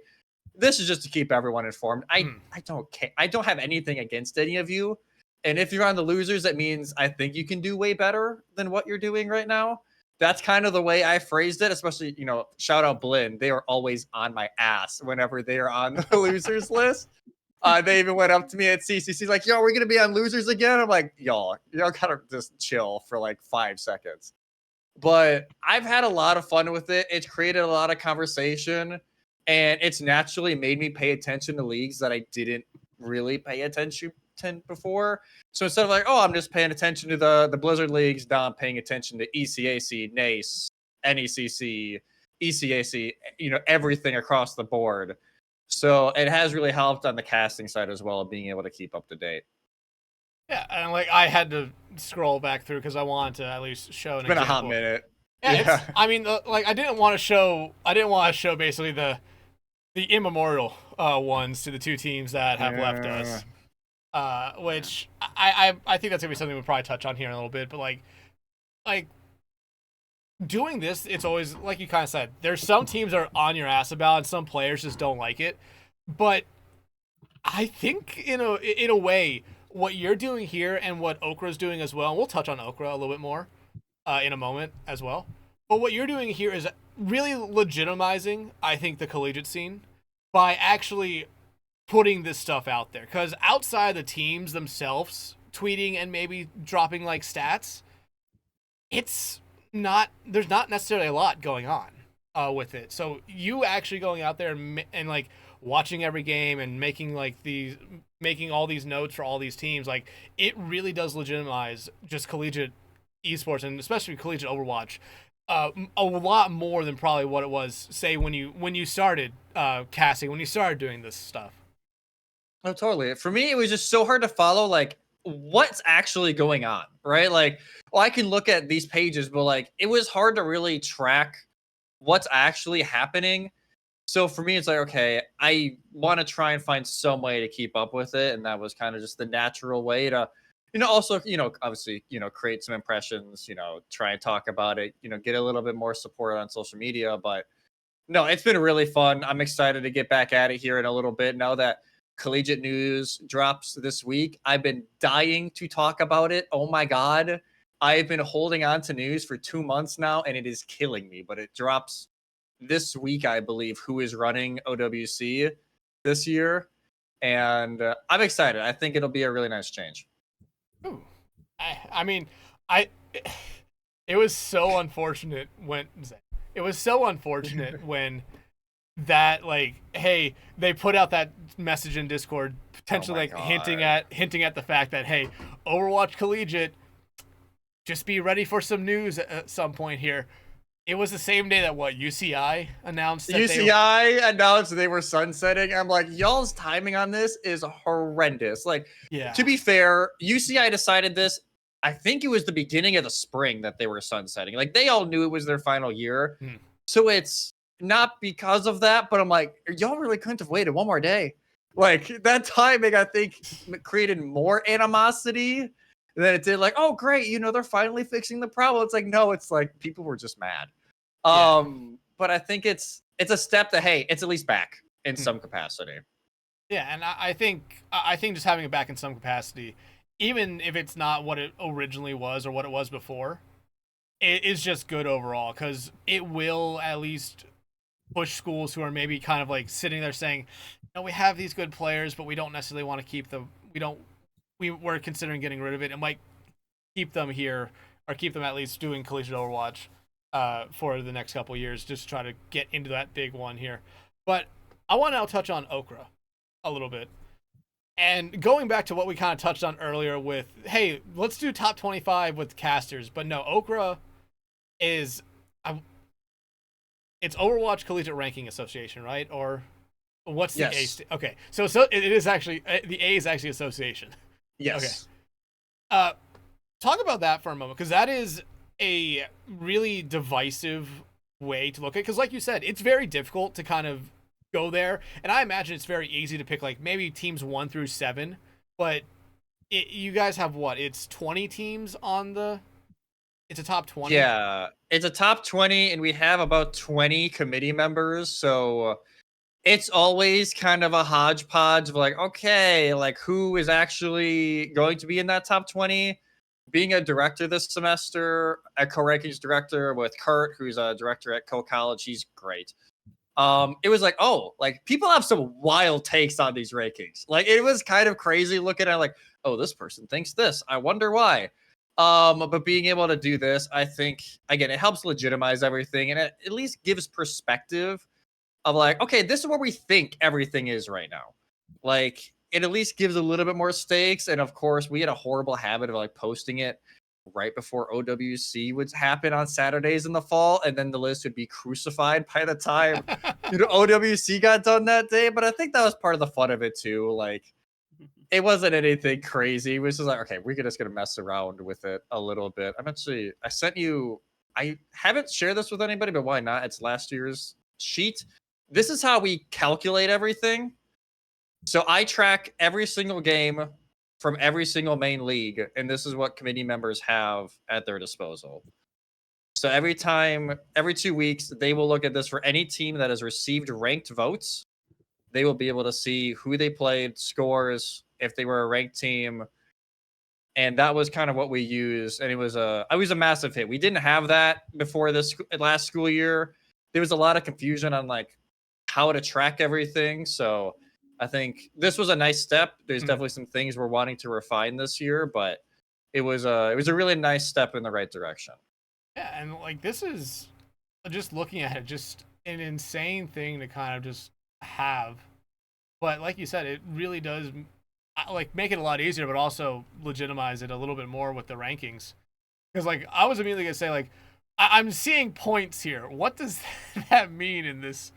this is just to keep everyone informed. I don't care. I don't have anything against any of you. And if you're on the losers, that means I think you can do way better than what you're doing right now. That's kind of the way I phrased it, especially, you know, shout out Blinn. They are always on my ass whenever they are on the losers list. They even went up to me at CCC like, yo, we're going to be on losers again. I'm like, y'all gotta just chill for like 5 seconds. But I've had a lot of fun with it. It's created a lot of conversation. And it's naturally made me pay attention to leagues that I didn't really pay attention to before. So instead of like, oh, I'm just paying attention to the Blizzard leagues, now I'm paying attention to ECAC, NACE, NECC, ECAC, you know, everything across the board. So it has really helped on the casting side as well, being able to keep up to date. Yeah, and like I had to scroll back through because I wanted to at least show an It's been example. a hot minute. Yeah, I mean, like I didn't want to show basically the immemorial ones to the 2 teams that have left us. Which I think that's gonna be something we'll probably touch on here in a little bit. But like doing this, it's always like you kind of said. There's some teams that are on your ass about, and some players just don't like it. But I think in a way, what you're doing here and what OWCRA is doing as well, and we'll touch on OWCRA a little bit more in a moment as well. But what you're doing here is really legitimizing, I think, the collegiate scene by actually putting this stuff out there. Because outside the teams themselves tweeting and maybe dropping like stats, there's not necessarily a lot going on with it. So you actually going out there and like watching every game and making all these notes for all these teams, like it really does legitimize just collegiate esports and especially collegiate Overwatch a lot more than probably what it was, say, when you started casting, when you started doing this stuff. Oh, totally. For me, it was just so hard to follow, like, what's actually going on, right? Like, well, I can look at these pages, but, like, it was hard to really track what's actually happening. So for me, it's like, okay, I want to try and find some way to keep up with it, and that was kind of just the natural way to, you know, also, you know, obviously, you know, create some impressions, you know, try and talk about it, you know, get a little bit more support on social media. But no, it's been really fun. I'm excited to get back at it here in a little bit now that collegiate news drops this week. I've been dying to talk about it. Oh my God. I've been holding on to news for 2 months now, and it is killing me, but it drops this week, I believe, who is running OWC this year. And I'm excited. I think it'll be a really nice change. Ooh. I mean, it was so unfortunate when that, like, hey, they put out that message in Discord, potentially hinting at the fact that, hey, Overwatch Collegiate, just be ready for some news at some point here. It was the same day that UCI announced that they were sunsetting. I'm like, y'all's timing on this is horrendous. Like, yeah. To be fair, UCI decided this, I think it was the beginning of the spring that they were sunsetting. Like, they all knew it was their final year. So it's not because of that, but I'm like, y'all really couldn't have waited one more day. Like, that timing, I think, created more animosity than it did. Like, oh, great, you know, they're finally fixing the problem. It's like, no, it's like people were just mad. But I think it's a step that, hey, it's at least back in some capacity. Yeah, and I think just having it back in some capacity, even if it's not what it originally was or what it was before, it is just good overall, because it will at least push schools who are maybe kind of like sitting there saying, no, we have these good players, but we don't necessarily want to keep them. We're considering getting rid of it. It might keep them here, or keep them at least doing Collegiate Overwatch for the next couple years, just try to get into that big one here. But I want to now touch on OWCRA a little bit. And going back to what we kind of touched on earlier with, hey, let's do top 25 with casters. But no, OWCRA is, it's Overwatch Collegiate Ranking Association, right? Or what's the A? Okay, so it is actually, the A is actually association. Yes. Okay. Talk about that for a moment, because that is a really divisive way to look at it. Because like you said, it's very difficult to kind of go there, and I imagine it's very easy to pick like maybe teams 1 through 7, but you guys have what? It's 20 teams on the. It's a top 20. Yeah, it's a top 20, and we have about 20 committee members, so it's always kind of a hodgepodge of like, okay, like who is actually going to be in that top 20? Being a director this semester, a co-rankings director with Kurt, who's a director at Co-College, he's great. It was like, oh, like people have some wild takes on these rankings. Like it was kind of crazy looking at like, oh, this person thinks this. I wonder why. But being able to do this, I think again, it helps legitimize everything, and it at least gives perspective of like, okay, this is where we think everything is right now. Like it at least gives a little bit more stakes. And of course, we had a horrible habit of like posting it right before OWC would happen on Saturdays in the fall, and then the list would be crucified by the time OWC got done that day. But I think that was part of the fun of it too. Like it wasn't anything crazy. It was just like, okay, we're just gonna mess around with it a little bit. I sent you, I haven't shared this with anybody, but why not? It's last year's sheet. This is how we calculate everything. So I track every single game from every single main league, and this is what committee members have at their disposal. So every 2 weeks, they will look at this for any team that has received ranked votes. They will be able to see who they played, scores, if they were a ranked team. And that was kind of what we used. And it was a massive hit. We didn't have that before this last school year. There was a lot of confusion on like how to track everything. So I think this was a nice step. There's definitely some things we're wanting to refine this year, but it was a really nice step in the right direction. Yeah, and like this is just looking at it, just an insane thing to kind of just have. But like you said, it really does like make it a lot easier, but also legitimize it a little bit more with the rankings. Because like I was immediately gonna say like I'm seeing points here. What does that mean in this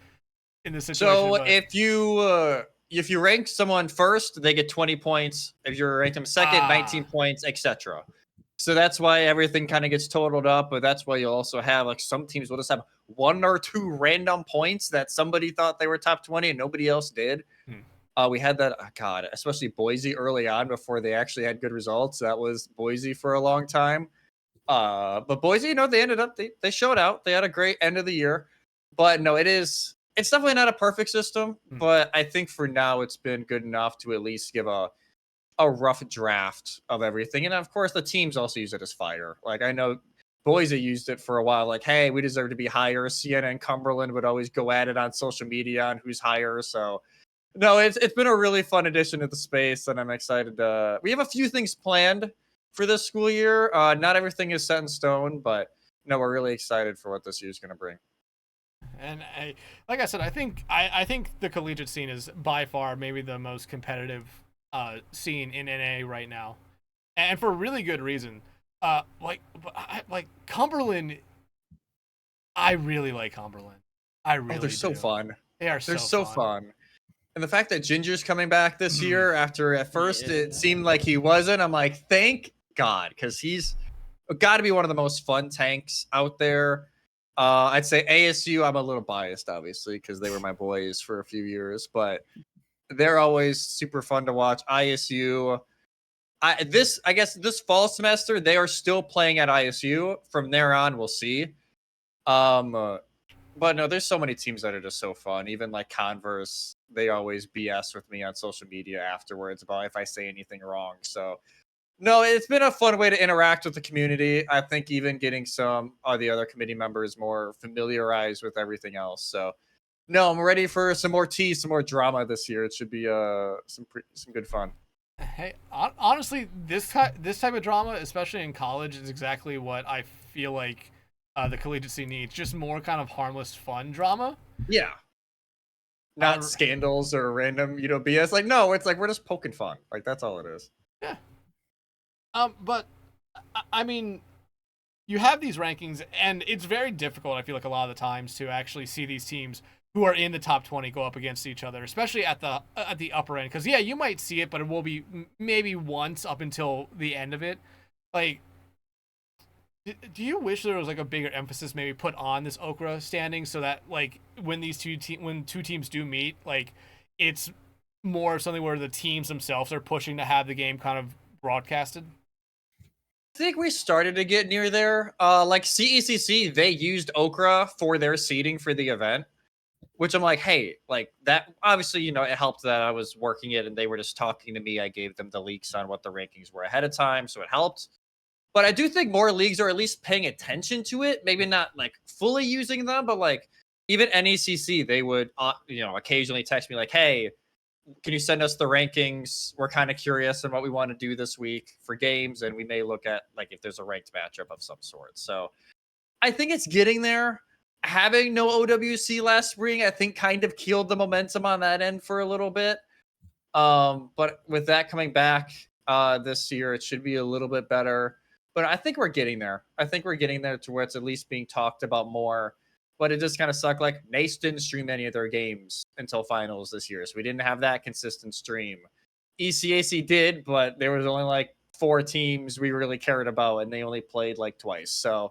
situation? So if you rank someone first, they get 20 points. If you rank them second, 19 points, etc. So that's why everything kind of gets totaled up. But that's why you also have like some teams will just have 1 or 2 random points that somebody thought they were top 20 and nobody else did. We had that, especially Boise early on before they actually had good results. That was Boise for a long time. But Boise, they ended up, they showed out. They had a great end of the year. But no, it's definitely not a perfect system. But I think for now, it's been good enough to at least give a rough draft of everything. And of course, the teams also use it as fire. Like I know Boise used it for a while. Like, hey, we deserve to be higher. Sienna and Cumberland would always go at it on social media on who's higher. So no, it's been a really fun addition to the space, and I'm excited. We have a few things planned for this school year. Not everything is set in stone, but no, we're really excited for what this year's going to bring. And like I said, I think the collegiate scene is by far maybe the most competitive scene in NA right now, and for a really good reason. Like Cumberland, I really like Cumberland. They're so fun. They're so fun. And the fact that Ginger's coming back this year after at first it seemed like he wasn't, I'm like, thank God, because he's got to be one of the most fun tanks out there. I'd say ASU, I'm a little biased, obviously, because they were my boys for a few years, but they're always super fun to watch. ISU, I guess this fall semester, they are still playing at ISU. From there on, we'll see. But no, there's so many teams that are just so fun. Even like Converse, they always BS with me on social media afterwards about if I say anything wrong. So no, it's been a fun way to interact with the community. I think even getting some of the other committee members more familiarized with everything else. So No, I'm ready for some more tea, some more drama this year. It should be some good fun. Hey, honestly, this type of drama, especially in college, is exactly what I feel like the collegiate scene needs. Just more kind of harmless, fun drama. Yeah. Not scandals or random, BS. Like, no, it's like we're just poking fun. Like, that's all it is. Yeah. But I mean, you have these rankings, and it's very difficult, I feel like, a lot of the times to actually see these teams who are in the top 20 go up against each other, especially at the upper end. Because, yeah, you might see it, but it will be maybe once up until the end of it. Like, do you wish there was, like, a bigger emphasis maybe put on this OWCRA standing so that, like, when these two teams do meet, like, it's more something where the teams themselves are pushing to have the game kind of broadcasted? I think we started to get near there. Like CECC, they used OWCRA for their seeding for the event, which I'm like, hey, like that. Obviously, it helped that I was working it and they were just talking to me. I gave them the leaks on what the rankings were ahead of time, so it helped. But I do think more leagues are at least paying attention to it. Maybe not like fully using them, but like even NECC, they would, occasionally text me like, hey, can you send us the rankings? We're kind of curious on what we want to do this week for games, and we may look at like if there's a ranked matchup of some sort. So I think it's getting there. Having no OWC last spring, I think kind of killed the momentum on that end for a little bit. But with that coming back this year, it should be a little bit better. But I think we're getting there. I think we're getting there to where it's at least being talked about more. But it just kind of sucked. Like, NACE didn't stream any of their games until finals this year, so we didn't have that consistent stream. ECAC did, but there was only like 4 teams we really cared about, and they only played like twice. So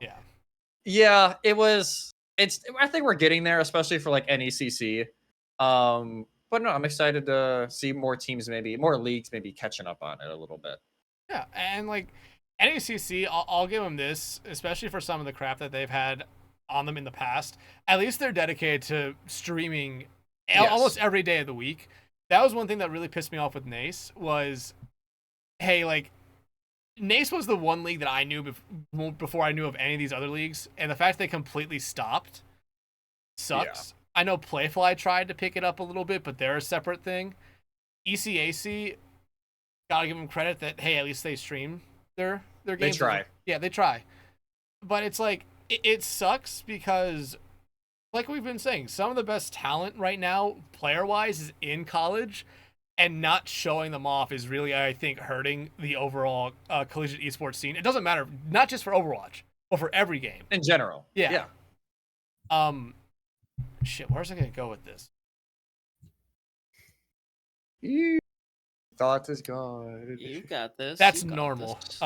yeah, I think we're getting there, especially for like NECC. But no, I'm excited to see more teams, maybe more leagues, maybe catching up on it a little bit. Yeah, and like NECC, I'll give them this, especially for some of the crap that they've had on them in the past. At least they're dedicated to streaming almost every day of the week. That was one thing that really pissed me off with NACE was, hey, like, NACE was the one league that I knew before I knew of any of these other leagues, and the fact they completely stopped sucks. Yeah. I know Playfly tried to pick it up a little bit, but they're a separate thing. ECAC, gotta give them credit that, hey, at least they stream their games. They try. Yeah, they try. But it's like, it sucks because, like we've been saying, some of the best talent right now, player-wise, is in college, and not showing them off is really, I think, hurting the overall collegiate esports scene. It doesn't matter, not just for Overwatch, but for every game. In general. Yeah. Shit, where's I going to go with this? Thought is gone. You got this. That's normal. This.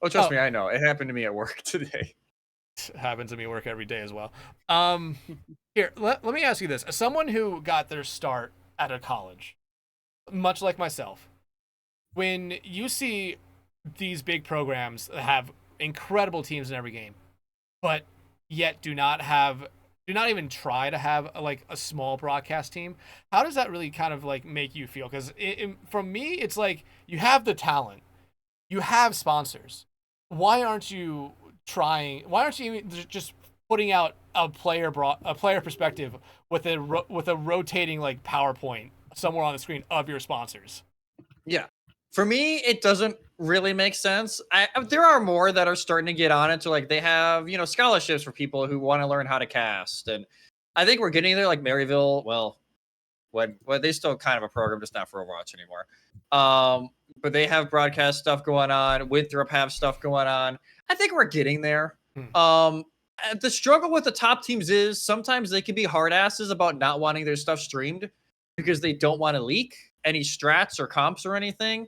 Oh, trust me, I know. It happened to me at work today. It happens to me at work every day as well. Here, let me ask you this. As someone who got their start at a college, much like myself, when you see these big programs that have incredible teams in every game, but yet do not even try to have a small broadcast team, how does that really kind of like make you feel? Because from me, it's like you have the talent, you have sponsors. Why aren't you trying? Why aren't you even just putting out a player perspective with a rotating like PowerPoint somewhere on the screen of your sponsors? Yeah, for me, it doesn't really make sense. There are more that are starting to get on it. So like they have scholarships for people who want to learn how to cast, and I think we're getting there. Like Maryville, well, they still kind of a program, just not for Overwatch anymore. But they have broadcast stuff going on. Winthrop have stuff going on. I think we're getting there. The struggle with the top teams is sometimes they can be hard asses about not wanting their stuff streamed because they don't want to leak any strats or comps or anything,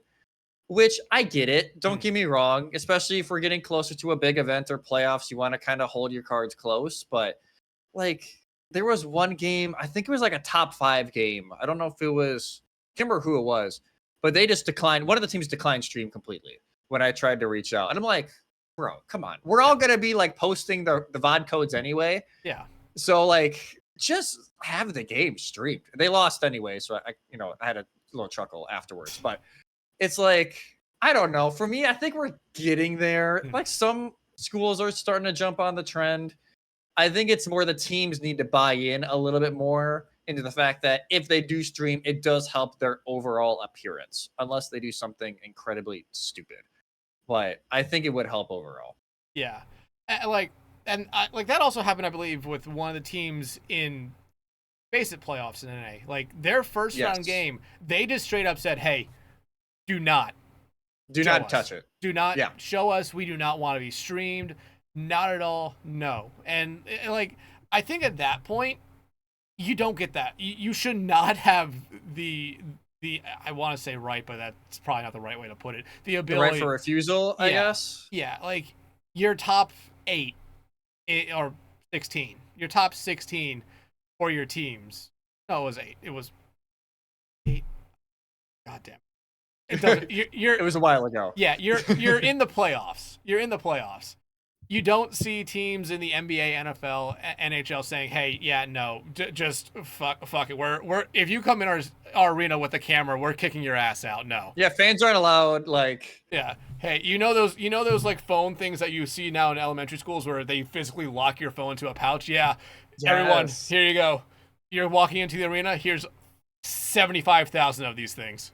which I get it. Don't get me wrong, especially if we're getting closer to a big event or playoffs, you want to kind of hold your cards close. But like there was one game, I think it was like a top 5 game. I don't know if it was, I can't remember who it was, but they just declined. One of the teams declined stream completely when I tried to reach out. And I'm like, bro, come on. We're all going to be like posting the VOD codes anyway. Yeah. So like just have the game streamed. They lost anyway. So I had a little chuckle afterwards, but it's like, I don't know. For me, I think we're getting there. Like some schools are starting to jump on the trend. I think it's more the teams need to buy in a little bit more into the fact that if they do stream, it does help their overall appearance, unless they do something incredibly stupid. But I think it would help overall. Yeah, like that also happened, I believe, with one of the teams in basic playoffs in NA. Like their first round game, they just straight up said, "Hey, do not touch it. Do not show us. We do not want to be streamed. Not at all. No." And like, I think at that point, you don't get that. You should not have the I want to say right, but that's probably not the right way to put it. The ability, the right for refusal, I guess. Yeah, like your top 8 or 16, your top 16 for your teams. No, it was 8. It was 8. God damn. It doesn't. You're. It was a while ago. Yeah, you're in the playoffs. You're in the playoffs. You don't see teams in the NBA, NFL, NHL saying, "Hey, yeah, no, just fuck it. We're if you come in our arena with a camera, we're kicking your ass out." No. Yeah, fans aren't allowed. Like, yeah, hey, you know those like phone things that you see now in elementary schools where they physically lock your phone into a pouch. Yeah, yes. Everyone, here you go. You're walking into the arena. Here's 75,000 of these things.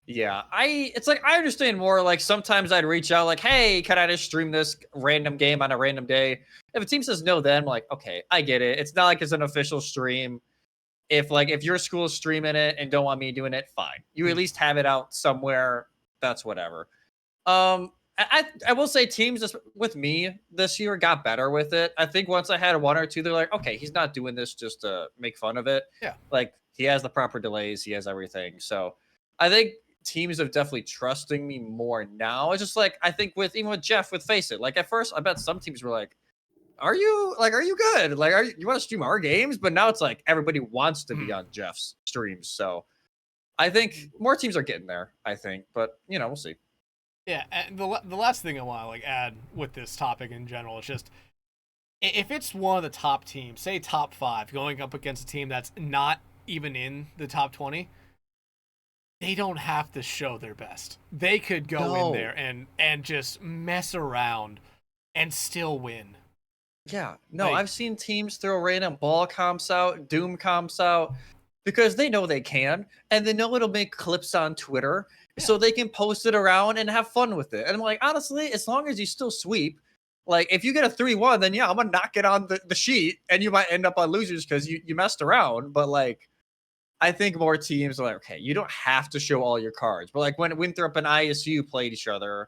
Yeah, it's like I understand more. Like sometimes I'd reach out like, "Hey, can I just stream this random game on a random day?" If a team says no, then I'm like, "Okay, I get it. It's not like it's an official stream. If your school's streaming it and don't want me doing it, fine. You at least have it out somewhere. That's whatever." I will say teams just with me this year got better with it. I think once I had 1 or 2, they're like, "Okay, he's not doing this just to make fun of it. Yeah, like he has the proper delays, he has everything." So I think teams are definitely trusting me more now. It's just like I think even with Jeff with Face It. Like at first, I bet some teams were like, "Are you good? Like, you want to stream our games?" But now it's like everybody wants to be on Jeff's streams. So I think more teams are getting there. I think, but we'll see. Yeah, and the last thing I want to like add with this topic in general is just if it's one of the top teams, say top 5, going up against a team that's not even in the top 20. They don't have to show their best. They could go in there and just mess around and still win. Yeah. No, I've seen teams throw random ball comps out, doom comps out, because they know they can, and they know it'll make clips on Twitter, so they can post it around and have fun with it. And I'm like, honestly, as long as you still sweep, like if you get a 3-1, then I'm gonna knock it on the sheet, and you might end up on losers because you messed around. But like, I think more teams are like, okay, you don't have to show all your cards. But like when Winthrop and ISU played each other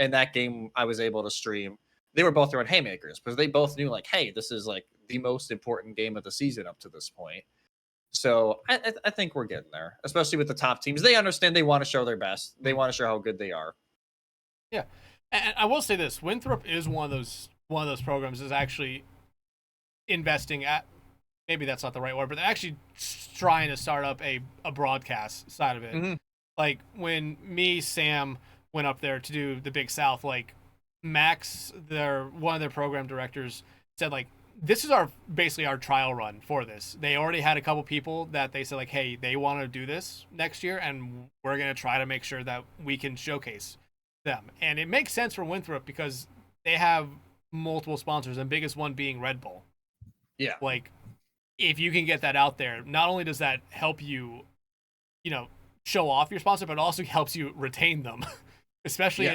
in that game I was able to stream, they were both throwing haymakers because they both knew like, hey, this is like the most important game of the season up to this point. So I think we're getting there, especially with the top teams. They understand they want to show their best. They want to show how good they are. Yeah. And I will say this, Winthrop is one of those programs is actually investing at, maybe that's not the right word, but they're actually trying to start up a broadcast side of it. Mm-hmm. Like when Sam went up there to do the Big South, like Max, one of their program directors, said like, this is basically our trial run for this. They already had a couple people that they said like, hey, they want to do this next year, and we're going to try to make sure that we can showcase them. And it makes sense for Winthrop because they have multiple sponsors, and biggest one being Red Bull. Yeah. Like, if you can get that out there, not only does that help you, show off your sponsor, but it also helps you retain them, especially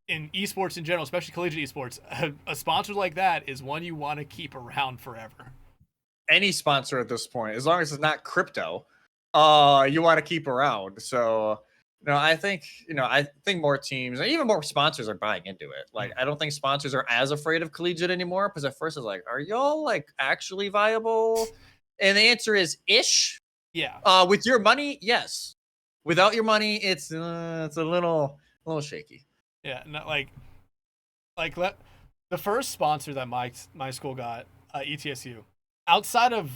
in esports in general, especially collegiate esports. A sponsor like that is one you want to keep around forever. Any sponsor at this point, as long as it's not crypto, you want to keep around. So, I think more teams and even more sponsors are buying into it. Like, I don't think sponsors are as afraid of collegiate anymore because at first it's like, are y'all like actually viable? And the answer is ish. Yeah. With your money, yes. Without your money, it's a little shaky. Yeah, not like the first sponsor that my school got, ETSU, outside of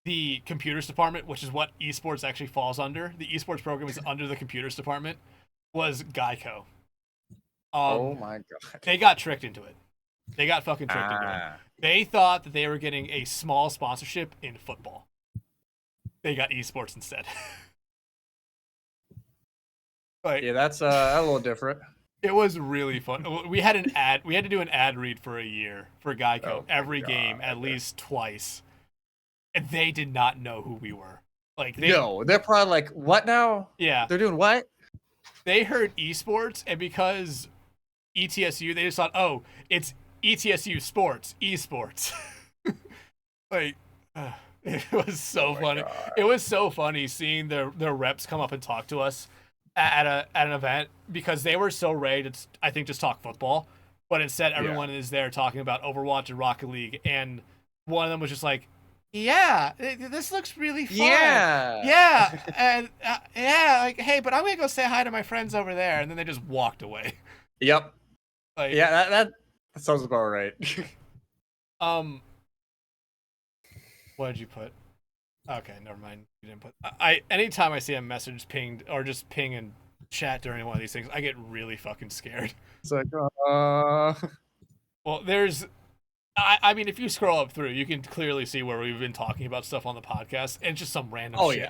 the computers department, which is what esports actually falls under, the esports program is under the computers department, was Geico. Oh my god! They got tricked into it. They got fucking tricked into it. They thought that they were getting a small sponsorship in football. They got esports instead. But yeah, that's a little different. It was really fun. We had an ad. We had to do an ad read for a year for Geico every game at least twice, and they did not know who we were. Like they're probably like, what now? Yeah, they're doing what? They heard esports, and because ETSU, they just thought, oh, it's ETSU sports, esports. Like, it was so funny. God. It was so funny seeing their reps come up and talk to us at an event, because they were so ready to, I think, just talk football, but instead everyone is there talking about Overwatch and Rocket League, and one of them was just like, yeah, this looks really fun. Yeah, and like, hey, but I'm gonna go say hi to my friends over there, and then they just walked away. Yep. Like, yeah, that sounds about right. What did you put? Okay, never mind. You didn't put. Anytime I see a message pinged or just ping in chat during one of these things, I get really fucking scared. It's like, Well, there's. I mean, if you scroll up through, you can clearly see where we've been talking about stuff on the podcast, and just some random shit.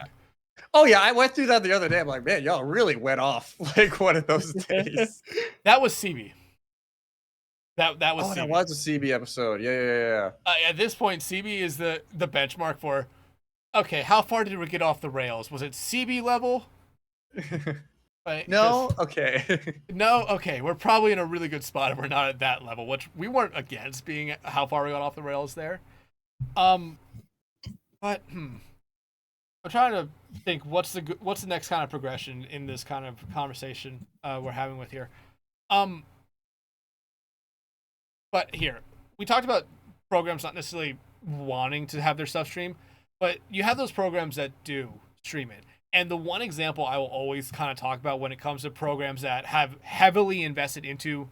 Oh yeah, I went through that the other day. I'm like, man, y'all really went off like one of those days. That was CB. That was CB. That was a CB episode. Yeah. At this point, CB is the benchmark for, okay, how far did we get off the rails? Was it CB level? No? Okay. No? Okay. We're probably in a really good spot if we're not at that level, which we weren't against being how far we got off the rails there. But I'm trying to think what's the next kind of progression in this kind of conversation we're having with here. But here, we talked about programs not necessarily wanting to have their stuff stream, but you have those programs that do stream it. And the one example I will always kind of talk about when it comes to programs that have heavily invested into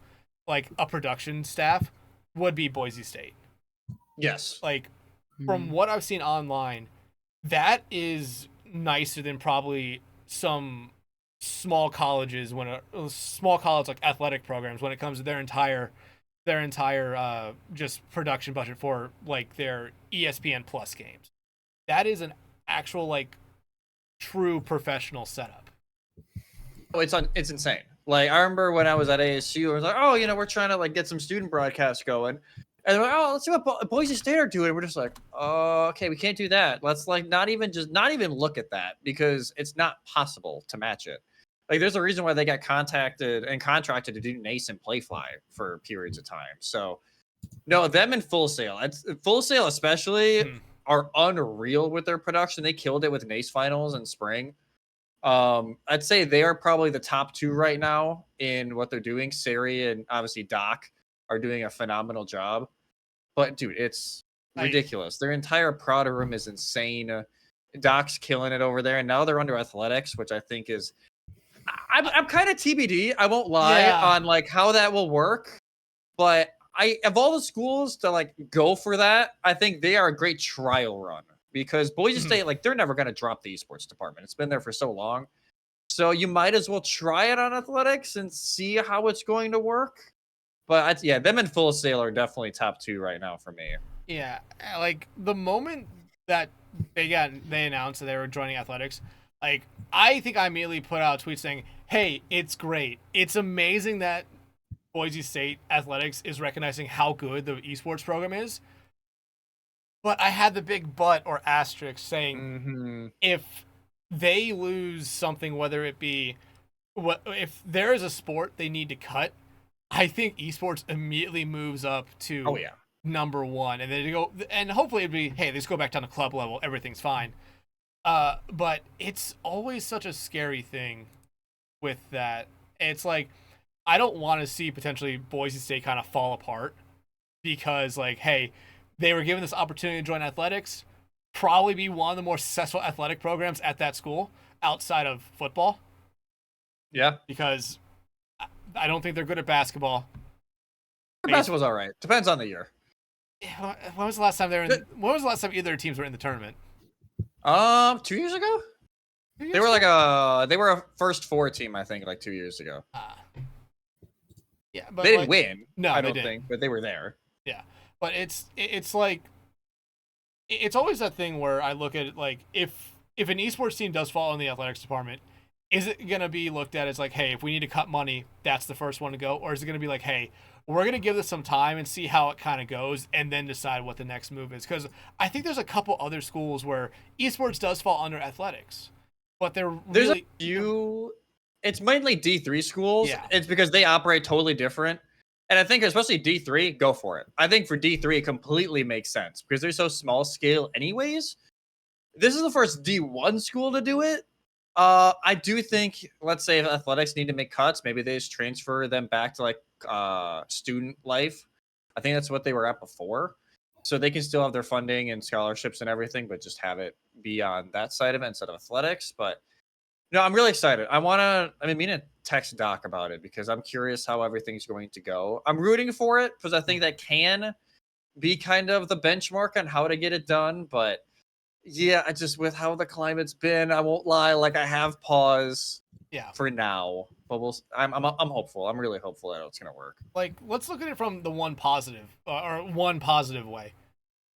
like a production staff would be Boise State. Yes. Like, from what I've seen online, that is nicer than probably some small colleges small college like athletic programs when it comes to their entire just production budget for like their ESPN Plus games. That is an actual like true professional setup. Oh, it's insane. Like, I remember when I was at ASU, I was like, oh, we're trying to like get some student broadcasts going. And they're like, oh, let's see what Boise State are doing. We're just like, oh, okay, we can't do that. Let's like not even look at that, because it's not possible to match it. Like, there's a reason why they got contacted and contracted to do NACE and Playfly for periods of time. So, no, them and Full Sail. Full Sail especially are unreal with their production. They killed it with NACE finals in spring. I'd say they are probably the top two right now in what they're doing. Sari and obviously Doc are doing a phenomenal job. But, dude, it's ridiculous. Their entire product room is insane. Doc's killing it over there. And now they're under athletics, which I think is... I'm kind of TBD. I won't lie on like how that will work. But of all the schools to like go for that, I think they are a great trial run. Because Boise State, like, they're never going to drop the esports department. It's been there for so long. So you might as well try it on athletics and see how it's going to work. But them and Full Sail are definitely top two right now for me. Yeah, like the moment that they announced that they were joining athletics, like I think I immediately put out a tweet saying, "Hey, it's great. It's amazing that Boise State athletics is recognizing how good the esports program is." But I had the big but or asterisk saying, if they lose something, whether it be if there is a sport they need to cut, I think esports immediately moves up to number one, and then they go, and hopefully it'd be, hey, let's go back down to club level, everything's fine. But it's always such a scary thing with that. It's like, I don't want to see potentially Boise State kind of fall apart because, like, hey, they were given this opportunity to join athletics, probably be one of the more successful athletic programs at that school outside of football. Yeah, because I don't think they're good at basketball. Basketball's all right. Depends on the year. When was the last time when was the last time either their teams were in the tournament? 2 years ago. They were a first four team, I think, like 2 years ago. Yeah, but they didn't win. No, I don't think, but they were there. Yeah, but it's like it's always that thing where I look at it like if an esports team does fall in the athletics department, is it going to be looked at as like, hey, if we need to cut money, that's the first one to go? Or is it going to be like, hey, we're going to give this some time and see how it kind of goes and then decide what the next move is? Because I think there's a couple other schools where esports does fall under athletics, but there's a few. It's mainly D3 schools. Yeah. It's because they operate totally different. And I think especially D3, go for it. I think for D3, it completely makes sense because they're so small scale anyways. This is the first D1 school to do it. I do think, let's say if athletics need to make cuts, maybe they just transfer them back to like student life. I think that's what they were at before. So they can still have their funding and scholarships and everything, but just have it be on that side of it instead of athletics. But no, I'm really excited. I mean, to text Doc about it because I'm curious how everything's going to go. I'm rooting for it because I think that can be kind of the benchmark on how to get it done. But yeah, I just with how the climate's been, I won't lie. Like I have pause. Yeah. For now, but I'm hopeful. I'm really hopeful that it's gonna work. Like, let's look at it from the one positive way.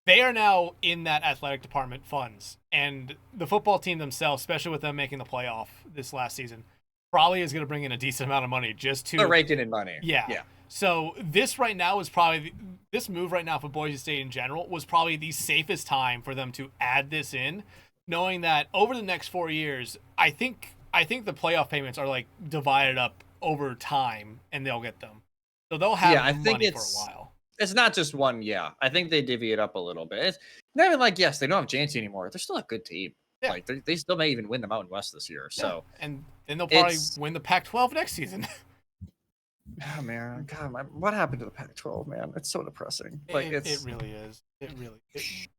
They are now in that athletic department funds, and the football team themselves, especially with them making the playoff this last season, probably is going to bring in a decent amount of money just to. They're raking in money. Yeah. So this right now is probably this move right now for Boise State in general was probably the safest time for them to add this in, knowing that over the next 4 years, I think the playoff payments are like divided up over time, and they'll get them. So they'll have money for a while. It's not just one. Yeah, I think they divvy it up a little bit. It's not even like yes, they don't have Jancy anymore. They're still a good team. Yeah. Like they still may even win the Mountain West this year. So and then they'll probably win the Pac-12 next season. Oh man, God, what happened to the Pac-12? Man, it's so depressing. Like it really is. It really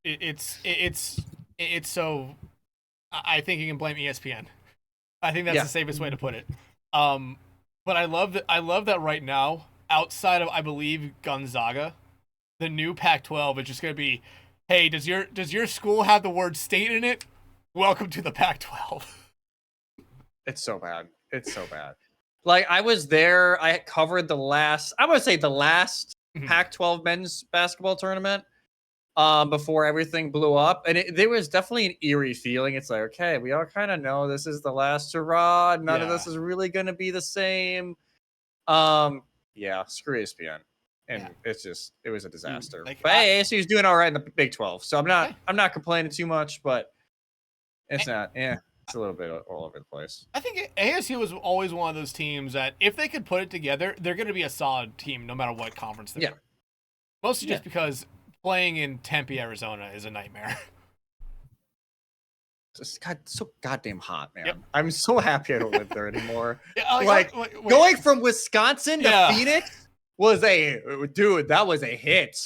it's so. I think you can blame ESPN. I think that's the safest way to put it. But I love that right now, outside of I believe Gonzaga, the new Pac-12 is just gonna be, hey, does your school have the word state in it? Welcome to the Pac-12. It's so bad. It's so bad. Like I was there, I covered the last Pac-12 men's basketball tournament before everything blew up, and there was definitely an eerie feeling. It's like, okay, we all kind of know this is the last hurrah. None of this is really going to be the same. Yeah, screw ESPN. And it was a disaster. Like, but hey, ASU's doing all right in the Big 12, so I'm not complaining too much, but it's not. Yeah, it's a little bit all over the place. I think ASU was always one of those teams that if they could put it together, they're going to be a solid team no matter what conference they're in. Mostly just because playing in Tempe, Arizona is a nightmare. It's so goddamn hot, man. Yep. I'm so happy I don't live there anymore. Going from Wisconsin to Phoenix was that was a hit.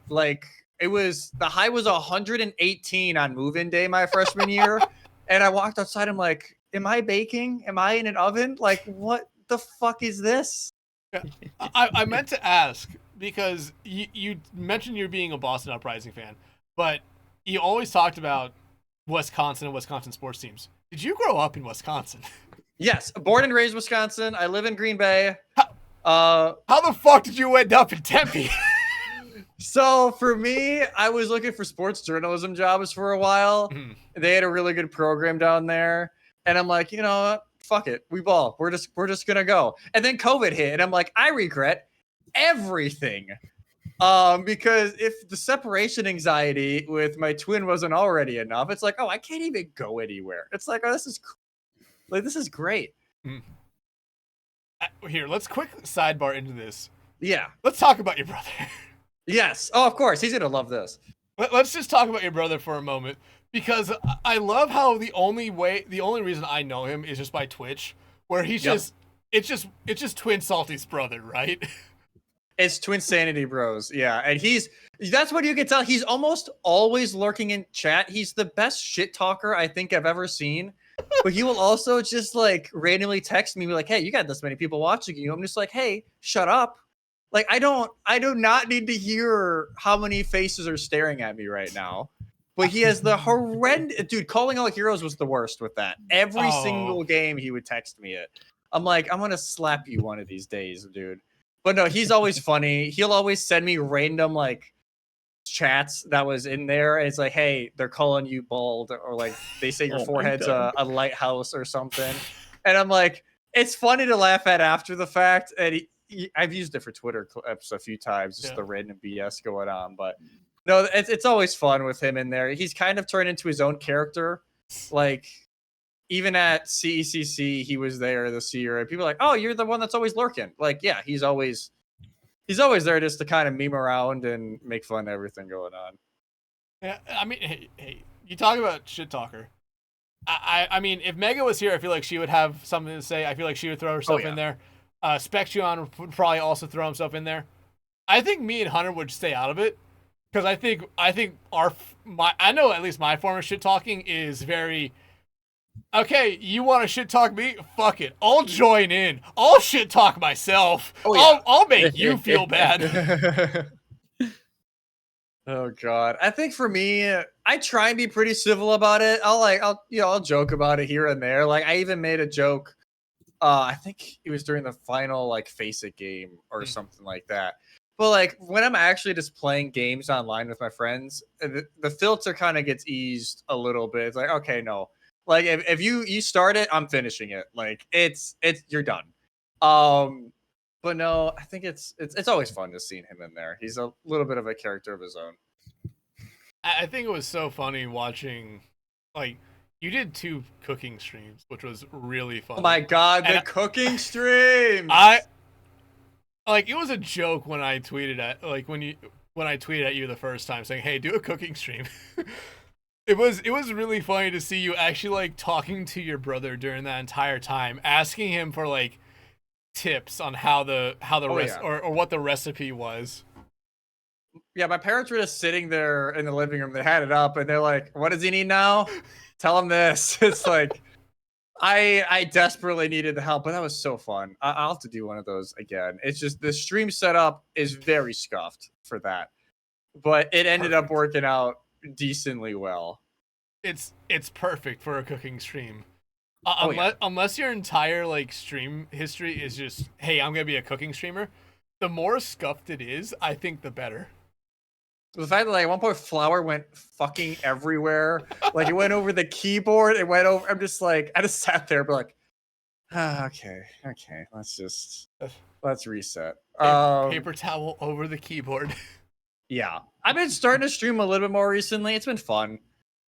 Like the high was 118 on move-in day my freshman year. And I walked outside, I'm like, am I baking? Am I in an oven? Like, what the fuck is this? Yeah. I meant to ask, because you mentioned you're being a Boston Uprising fan, but you always talked about Wisconsin and Wisconsin sports teams. Did you grow up in Wisconsin? Yes, born and raised Wisconsin. I live in Green Bay. How the fuck did you end up in Tempe? So for me, I was looking for sports journalism jobs for a while. Mm-hmm. They had a really good program down there, and I'm like, you know what? Fuck it, we ball. We're just gonna go. And then COVID hit, and I'm like, I regret everything. Because if the separation anxiety with my twin wasn't already enough, it's like, oh, I can't even go anywhere. It's like, oh, this is great. Here, let's quick sidebar into this. Yeah, let's talk about your brother. Yes. Oh, of course, he's gonna love this. Let's just talk about your brother for a moment, because I love how the only reason I know him is just by Twitch, where he's it's just TwinSanity's brother, right? It's TwinSanity Bros. Yeah. And that's what you can tell. He's almost always lurking in chat. He's the best shit talker I think I've ever seen. But he will also just like randomly text me, be like, hey, you got this many people watching you. I'm just like, hey, shut up. Like, I do not need to hear how many faces are staring at me right now. But he has the horrendous dude. Calling all heroes was the worst with that. Every single game he would text me it. I'm like, I'm gonna slap you one of these days, dude. But no, he's always funny. He'll always send me random like chats that was in there. And it's like, hey, they're calling you bald, or like they say your forehead's a lighthouse or something. And I'm like, it's funny to laugh at after the fact. And I've used it for Twitter clips a few times, just the random BS going on. But no, it's always fun with him in there. He's kind of turned into his own character. Like, even at CECC, he was there this year, and people are like, "Oh, you're the one that's always lurking." Like, yeah, he's always there just to kind of meme around and make fun of everything going on. Yeah, I mean, hey, you talk about shit talker. I mean, if Mega was here, I feel like she would have something to say. I feel like she would throw herself in there. Spectron would probably also throw himself in there. I think me and Hunter would stay out of it because I think I know at least my form of shit talking is very. Okay, you want to shit talk me? Fuck it. I'll join in. I'll shit talk myself. I'll make you feel bad. Oh God. I think for me, I try and be pretty civil about it. I'll joke about it here and there. Like, I even made a joke. I think it was during the final like Face It game or something like that. But like when I'm actually just playing games online with my friends, the filter kind of gets eased a little bit. It's like, okay, no. Like if you start it, I'm finishing it. Like it's you're done. But no, I think it's always fun to see him in there. He's a little bit of a character of his own. I think it was so funny watching, like, you did 2 cooking streams, which was really fun. Oh my God, the cooking streams! It was a joke when I tweeted at when I tweeted at you the first time saying, "Hey, do a cooking stream." It was really funny to see you actually like talking to your brother during that entire time, asking him for like tips on how the or what the recipe was. Yeah, my parents were just sitting there in the living room. They had it up, and they're like, "What does he need now? Tell him this." It's like I desperately needed the help, but that was so fun. I'll have to do one of those again. It's just the stream setup is very scuffed for that, but it ended up working out decently well. It's perfect for a cooking stream. Unless your entire like stream history is just, hey, I'm gonna be a cooking streamer, the more scuffed it is, I think the better. The fact that like at one point flour went fucking everywhere, like it went over the keyboard, it went over. I just sat there, but like, okay, let's reset. Paper towel over the keyboard. Yeah, I've been starting to stream a little bit more recently. It's been fun.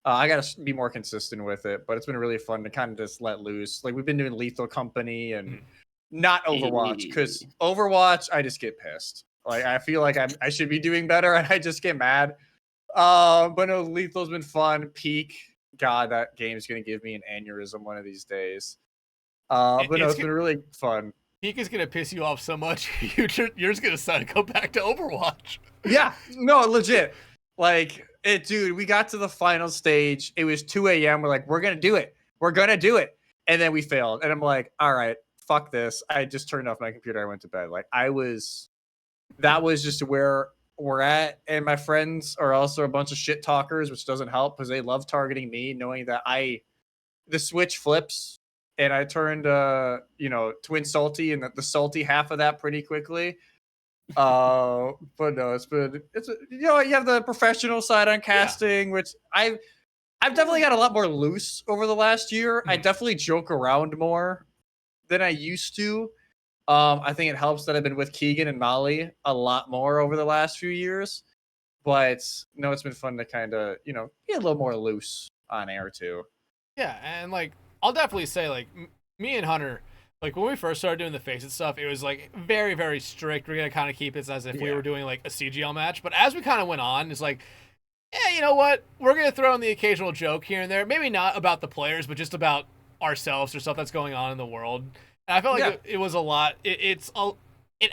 I gotta be more consistent with it, but it's been really fun to kind of just let loose. Like we've been doing Lethal Company and not Overwatch, because Overwatch I just get pissed. Like I feel like I should be doing better, and I just get mad. But no, Lethal's been fun. Peak, God, that game's gonna give me an aneurysm one of these days. But no, it's been really fun. Peak is gonna piss you off so much, you're just gonna decide to go back to Overwatch. Yeah, no, legit. Like, dude, we got to the final stage. It was 2 a.m. We're like, we're gonna do it. And then we failed. And I'm like, all right, fuck this. I just turned off my computer. I went to bed. Like, that was just where we're at. And my friends are also a bunch of shit talkers, which doesn't help because they love targeting me, knowing that the switch flips. And I turned, TwinSanty's and the salty half of that pretty quickly. But no, you have the professional side on casting, which I've definitely got a lot more loose over the last year. I definitely joke around more than I used to. I think it helps that I've been with Keegan and Molly a lot more over the last few years. But no, it's been fun to kind of, be a little more loose on air too. Yeah, and like I'll definitely say, like, me and Hunter, like when we first started doing the Face It stuff, it was like very, very strict. We're gonna kind of keep it as if we were doing like a CGL match. But as we kind of went on, it's like, yeah, you know what? We're gonna throw in the occasional joke here and there. Maybe not about the players, but just about ourselves or stuff that's going on in the world. And I felt like it was a lot. It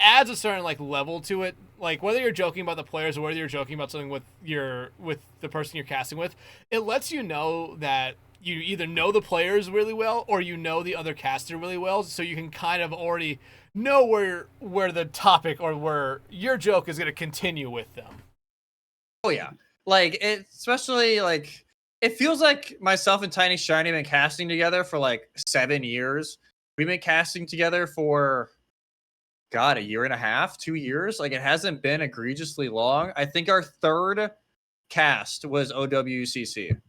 adds a certain like level to it. Like whether you're joking about the players or whether you're joking about something with the person you're casting with, it lets you know that you either know the players really well or you know the other caster really well, so you can kind of already know where the topic or where your joke is going to continue with them. Oh yeah, like especially like it feels like myself and TinyShiny have been casting together for like 7 years. We've been casting together for a year and a half, 2 years. Like it hasn't been egregiously long. I think our third cast was OWCRA.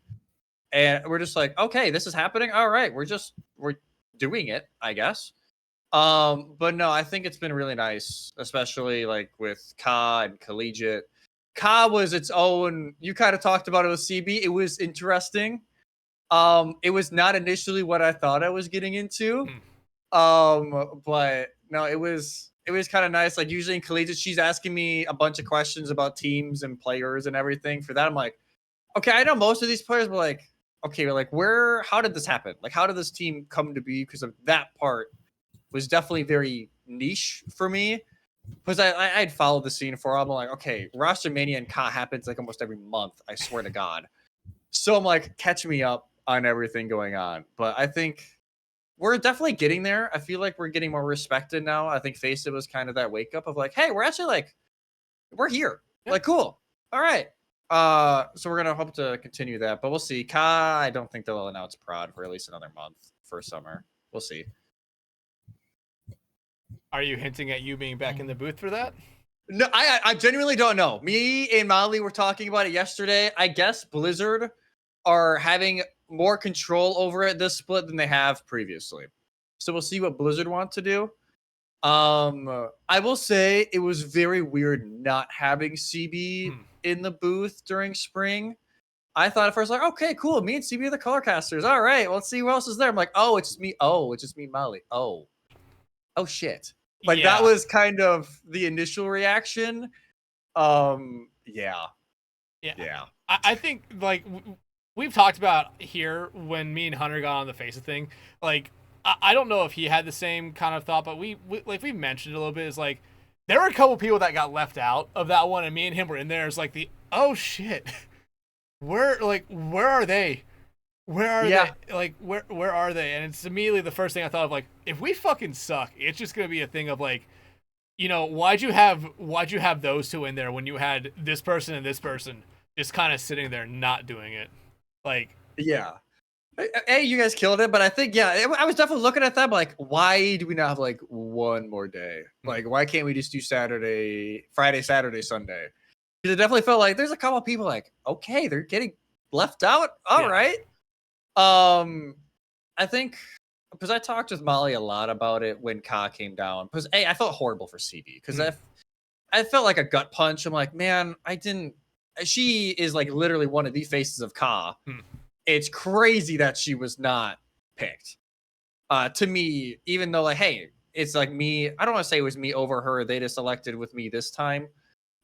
And we're just like, okay, this is happening. All right, we're doing it, I guess. But no, I think it's been really nice, especially like with Ka and Collegiate. Ka was its own. You kind of talked about it with CB. It was interesting. It was not initially what I thought I was getting into. But no, it was kind of nice. Like usually in Collegiate, she's asking me a bunch of questions about teams and players and everything. For that, I'm like, okay, I know most of these players, but like, okay, like how did this happen? Like, how did this team come to be? Because of that part was definitely very niche for me. Because I'd followed the scene for a while. I'm like, okay, Roster Mania and Ka happens like almost every month. I swear to God. So I'm like, catch me up on everything going on. But I think we're definitely getting there. I feel like we're getting more respected now. I think Face It was kind of that wake up of like, hey, we're actually like, we're here. Yep. Like, cool. All right. So we're gonna hope to continue that, but we'll see. Ka, I don't think they'll announce Prod for at least another month for summer. We'll see. Are you hinting at you being back in the booth for that? No, I genuinely don't know. Me and Molly were talking about it yesterday. I guess Blizzard are having more control over it this split than they have previously. So we'll see what Blizzard want to do. I will say it was very weird not having CB in the booth during spring. I thought at first, like, okay, cool. Me and CB are the color casters. All right, well, let's see who else is there. I'm like, oh, it's just me. Oh, it's just me, Molly. Oh, shit. Like that was kind of the initial reaction. Yeah. I think like we've talked about here when me and Hunter got on the Face It thing. Like I don't know if he had the same kind of thought, but we mentioned it a little bit. Is like there were a couple people that got left out of that one, and me and him were in there. It's like oh shit, where are they? Where are they? Like, where are they? And it's immediately the first thing I thought of, like, if we fucking suck, it's just gonna be a thing of like, you know, why'd you have those two in there when you had this person and this person just kind of sitting there not doing it? Like, yeah. Hey, you guys killed it, but I think I was definitely looking at that, like, why do we not have like one more day? Like, why can't we just do Friday, Saturday, Sunday? Because it definitely felt like there's a couple of people like, okay, they're getting left out. All right. I think because I talked with Molly a lot about it when Ka came down. Because I felt horrible for CB because I felt like a gut punch. I'm like, man, she is like literally one of the faces of Ka. It's crazy that she was not picked. To me, even though like, hey, it's like me. I don't want to say it was me over her. They just elected with me this time,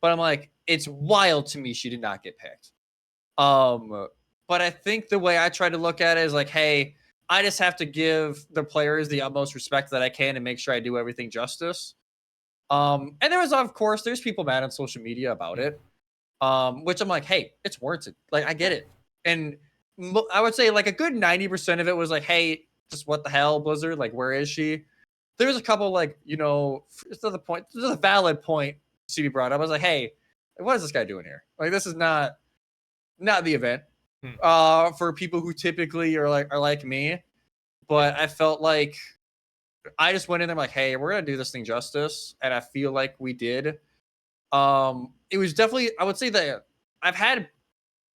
but I'm like, it's wild to me she did not get picked. But I think the way I try to look at it is like, hey, I just have to give the players the utmost respect that I can and make sure I do everything justice. And there's people mad on social media about it, which I'm like, hey, it's warranted. Like, I get it. And I would say like a good 90% of it was like, hey, just what the hell, Blizzard? Like, where is she? There was a couple like, you know, this is a valid point CB brought up. I was like, hey, what is this guy doing here? Like, this is not the event. For people who typically are like me, but I felt like I just went in there like, hey, we're gonna do this thing justice, and I feel like we did. It was definitely, I would say that I've had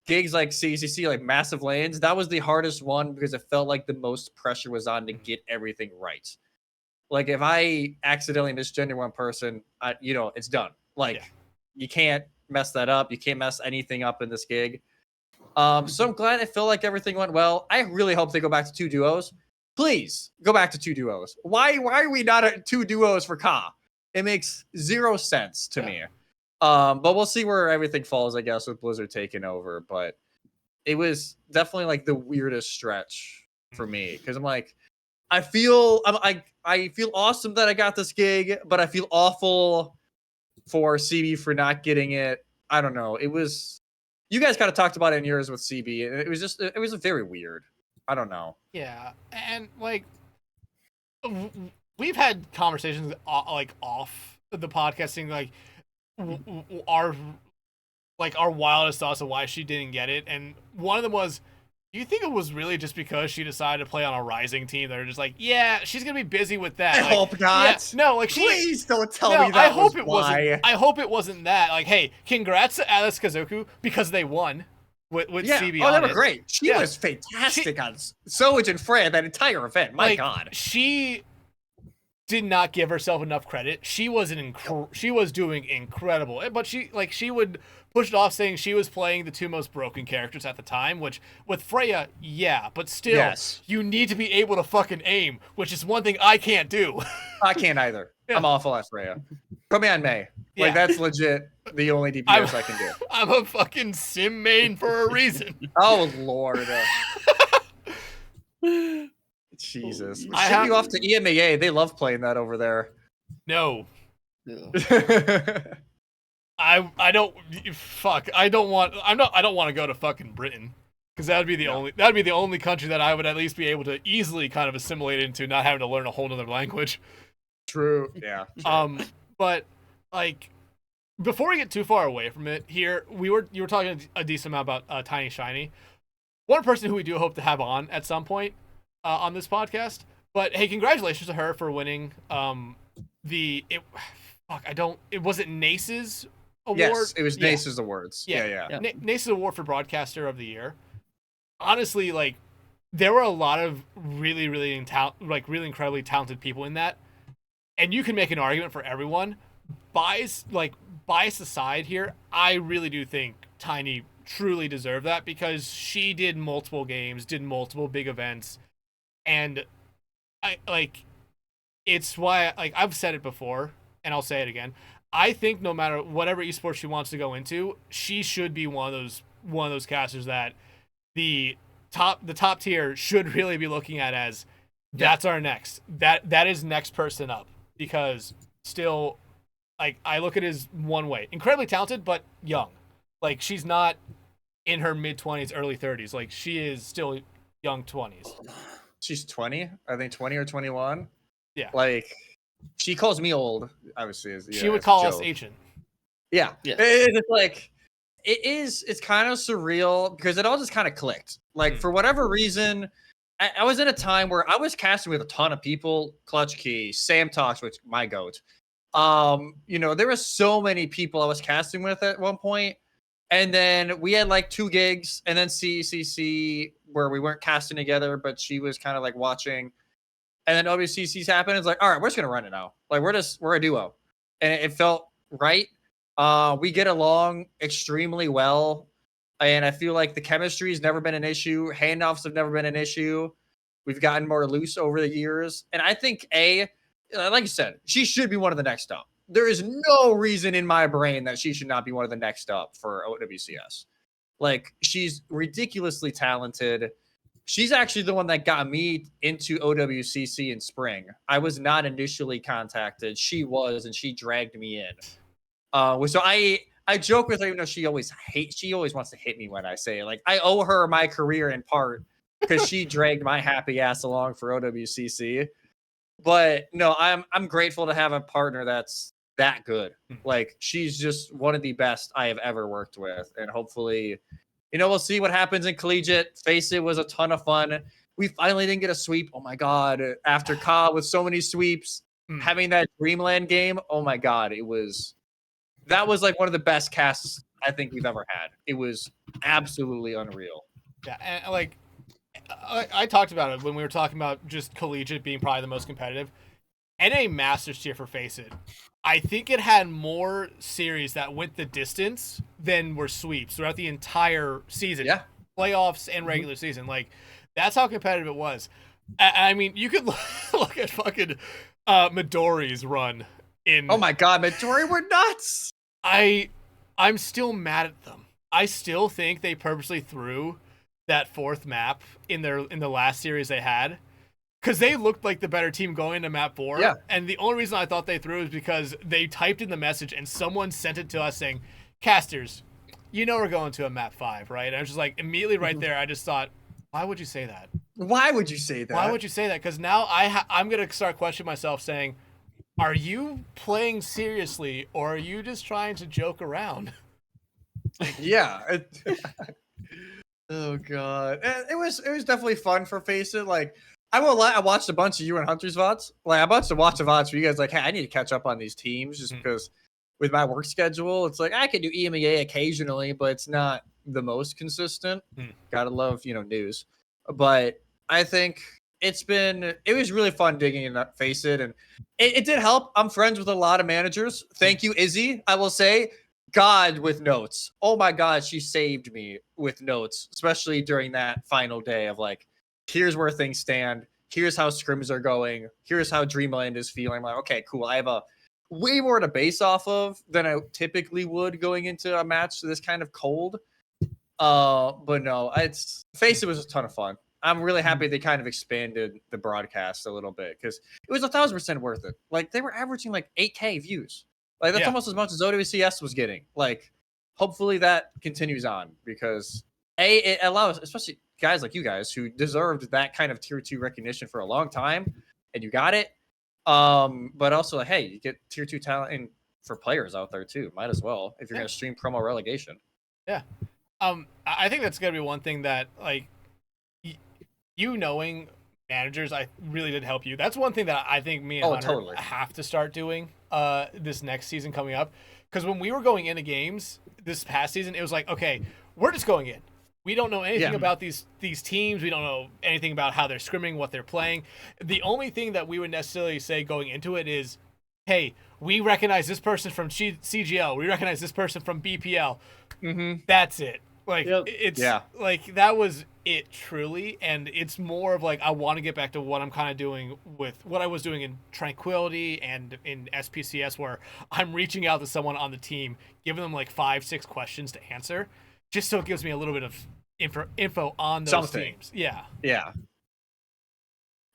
gigs like CCC, like massive lanes. That was the hardest one because it felt like the most pressure was on to get everything right. Like if I accidentally misgender one person, it's done. Like you can't mess that up. You can't mess anything up in this gig. So I'm glad it felt like everything went well. I really hope they go back to 2 duos. Please go back to 2 duos. Why are we not at 2 duos for Ka? It makes 0 sense to me. But we'll see where everything falls, I guess, with Blizzard taking over. But it was definitely like the weirdest stretch for me because I'm like, I feel awesome that I got this gig, but I feel awful for CB for not getting it. I don't know. You guys kind of talked about it in yours with CB, and it was very weird. I don't know. Yeah, and like we've had conversations like off the podcasting, like our wildest thoughts of why she didn't get it, and one of them was, do you think it was really just because she decided to play on a Rising team? They're just like, yeah, she's gonna be busy with that. I hope not. Yeah, no, like please don't tell me that. I hope it wasn't that. Like, hey, congrats to Alice Kazoku because they won. with yeah. CB. Oh, they were great. She was fantastic on Soj and Freya that entire event. My God, she did not give herself enough credit. She was she was doing incredible, but she would push it off saying she was playing the two most broken characters at the time, which with Freya, yeah, but still, you need to be able to fucking aim, which is one thing I can't do. I can't either. Yeah. I'm awful at Freya. Put me on May. Like that's legit the only DPS I can do. I'm a fucking sim main for a reason. Oh Lord. Jesus. Ship you off to EMEA. They love playing that over there. No. I don't want to go to fucking Britain, because that'd be the only country that I would at least be able to easily kind of assimilate into, not having to learn a whole nother language. True. Yeah. But like, before we get too far away from it here, you were talking a decent amount about TinyShiny. One person who we do hope to have on at some point on this podcast. But hey, congratulations to her for winning it wasn't Nace's award. Yes, it was Nace's awards. Yeah. Nace's award for Broadcaster of the Year. Honestly, like, there were a lot of really incredibly talented people in that, and you can make an argument for everyone. Bias aside here, I really do think Tiny truly deserved that, because she did multiple games, did multiple big events, and it's why, like, I've said it before and I'll say it again. I think no matter whatever esports she wants to go into, she should be one of those casters that the top tier should really be looking at as that's our next. That is next person up, because still, like, I look at it as one way. Incredibly talented, but young. Like, she's not in her mid-20s, early 30s. Like, she is still young 20s. She's 20, I think 20 or 21. Yeah. Like, she calls me old, obviously. She would call us ancient. Yeah. It's like, it's kind of surreal, because it all just kind of clicked. Like, for whatever reason, I was in a time where I was casting with a ton of people. Clutch Key, Sam Talks, which my goat. There were so many people I was casting with at one point. And then we had like 2 gigs, and then CCC where we weren't casting together, but she was kind of like watching. And then OWCC's happened. It's like, all right, we're just gonna run it now. Like, we're a duo, and it felt right. We get along extremely well, and I feel like the chemistry has never been an issue. Handoffs have never been an issue. We've gotten more loose over the years, and I think like you said, she should be one of the next up. There is no reason in my brain that she should not be one of the next up for OWCS. Like, she's ridiculously talented. She's actually the one that got me into OWCC in spring. I was not initially contacted. She was, and she dragged me in. So I joke with her, even though she always wants to hit me when I say it. Like, I owe her my career in part, because she dragged my happy ass along for OWCC. But no, I'm grateful to have a partner that's that good. Like, she's just one of the best I have ever worked with, and hopefully, we'll see what happens in Collegiate. Face it, was a ton of fun. We finally didn't get a sweep. Oh my God! After Ka with so many sweeps, having that Dreamland game. Oh my God! That was like one of the best casts I think we've ever had. It was absolutely unreal. Yeah, and like, I talked about it when we were talking about just Collegiate being probably the most competitive. NA Masters tier for Face It, I think it had more series that went the distance than were sweeps throughout the entire season. Yeah. Playoffs and regular season. Like, that's how competitive it was. I mean, you could look at fucking Midori's run in... Oh my God, Midori were nuts! I'm still mad at them. I still think they purposely threw that 4th map in the last series they had, because they looked like the better team going into map 4. Yeah. And the only reason I thought they threw is because they typed in the message and someone sent it to us saying, "Casters, we're going to a map 5, right?" And I was just like, immediately right there, I just thought, why would you say that? Why would you say that? Why would you say that? Because now I'm going to start questioning myself, saying, are you playing seriously, or are you just trying to joke around? Yeah. Oh God. It was definitely fun for Face It. Like, I won't lie, I watched a bunch of you and Hunter's VODs. Like, I watched a bunch of VODs for you guys, like, hey, I need to catch up on these teams, just because with my work schedule, it's like I can do EMEA occasionally, but it's not the most consistent. Gotta love, news. But I think it was really fun digging in that Face It, and it did help. I'm friends with a lot of managers. Thank you, Izzy. I will say, God with notes. Oh my God, she saved me with notes, especially during that final day of like, here's where things stand. Here's how scrims are going. Here's how Dreamland is feeling. I'm like, okay, cool. I have a way more to base off of than I typically would going into a match this kind of cold. But no, Face It was a ton of fun. I'm really happy they kind of expanded the broadcast a little bit because it was 1,000% worth it. Like they were averaging like 8K views. Like that's almost as much as OWCS was getting. Like hopefully that continues on because it allows, especially guys like you guys who deserved that kind of tier 2 recognition for a long time, and you got it. But also like, hey, you get tier 2 talent and for players out there too. Might as well if you're gonna stream promo relegation. Yeah. I think that's gonna be one thing that like knowing managers, I really did help you. That's one thing that I think me and Hunter have to start doing this next season coming up. Because when we were going into games this past season, it was like, okay, we're just going in. We don't know anything about these teams. We don't know anything about how they're scrimming, what they're playing. The only thing that we would necessarily say going into it is, hey, we recognize this person from CGL. We recognize this person from BPL. That's it. Like it's like that was it truly, and it's more of like I want to get back to what I'm kind of doing with what I was doing in Tranquility and in SPCS, where I'm reaching out to someone on the team, giving them like 5-6 questions to answer, just so it gives me a little bit of info on those teams. Yeah.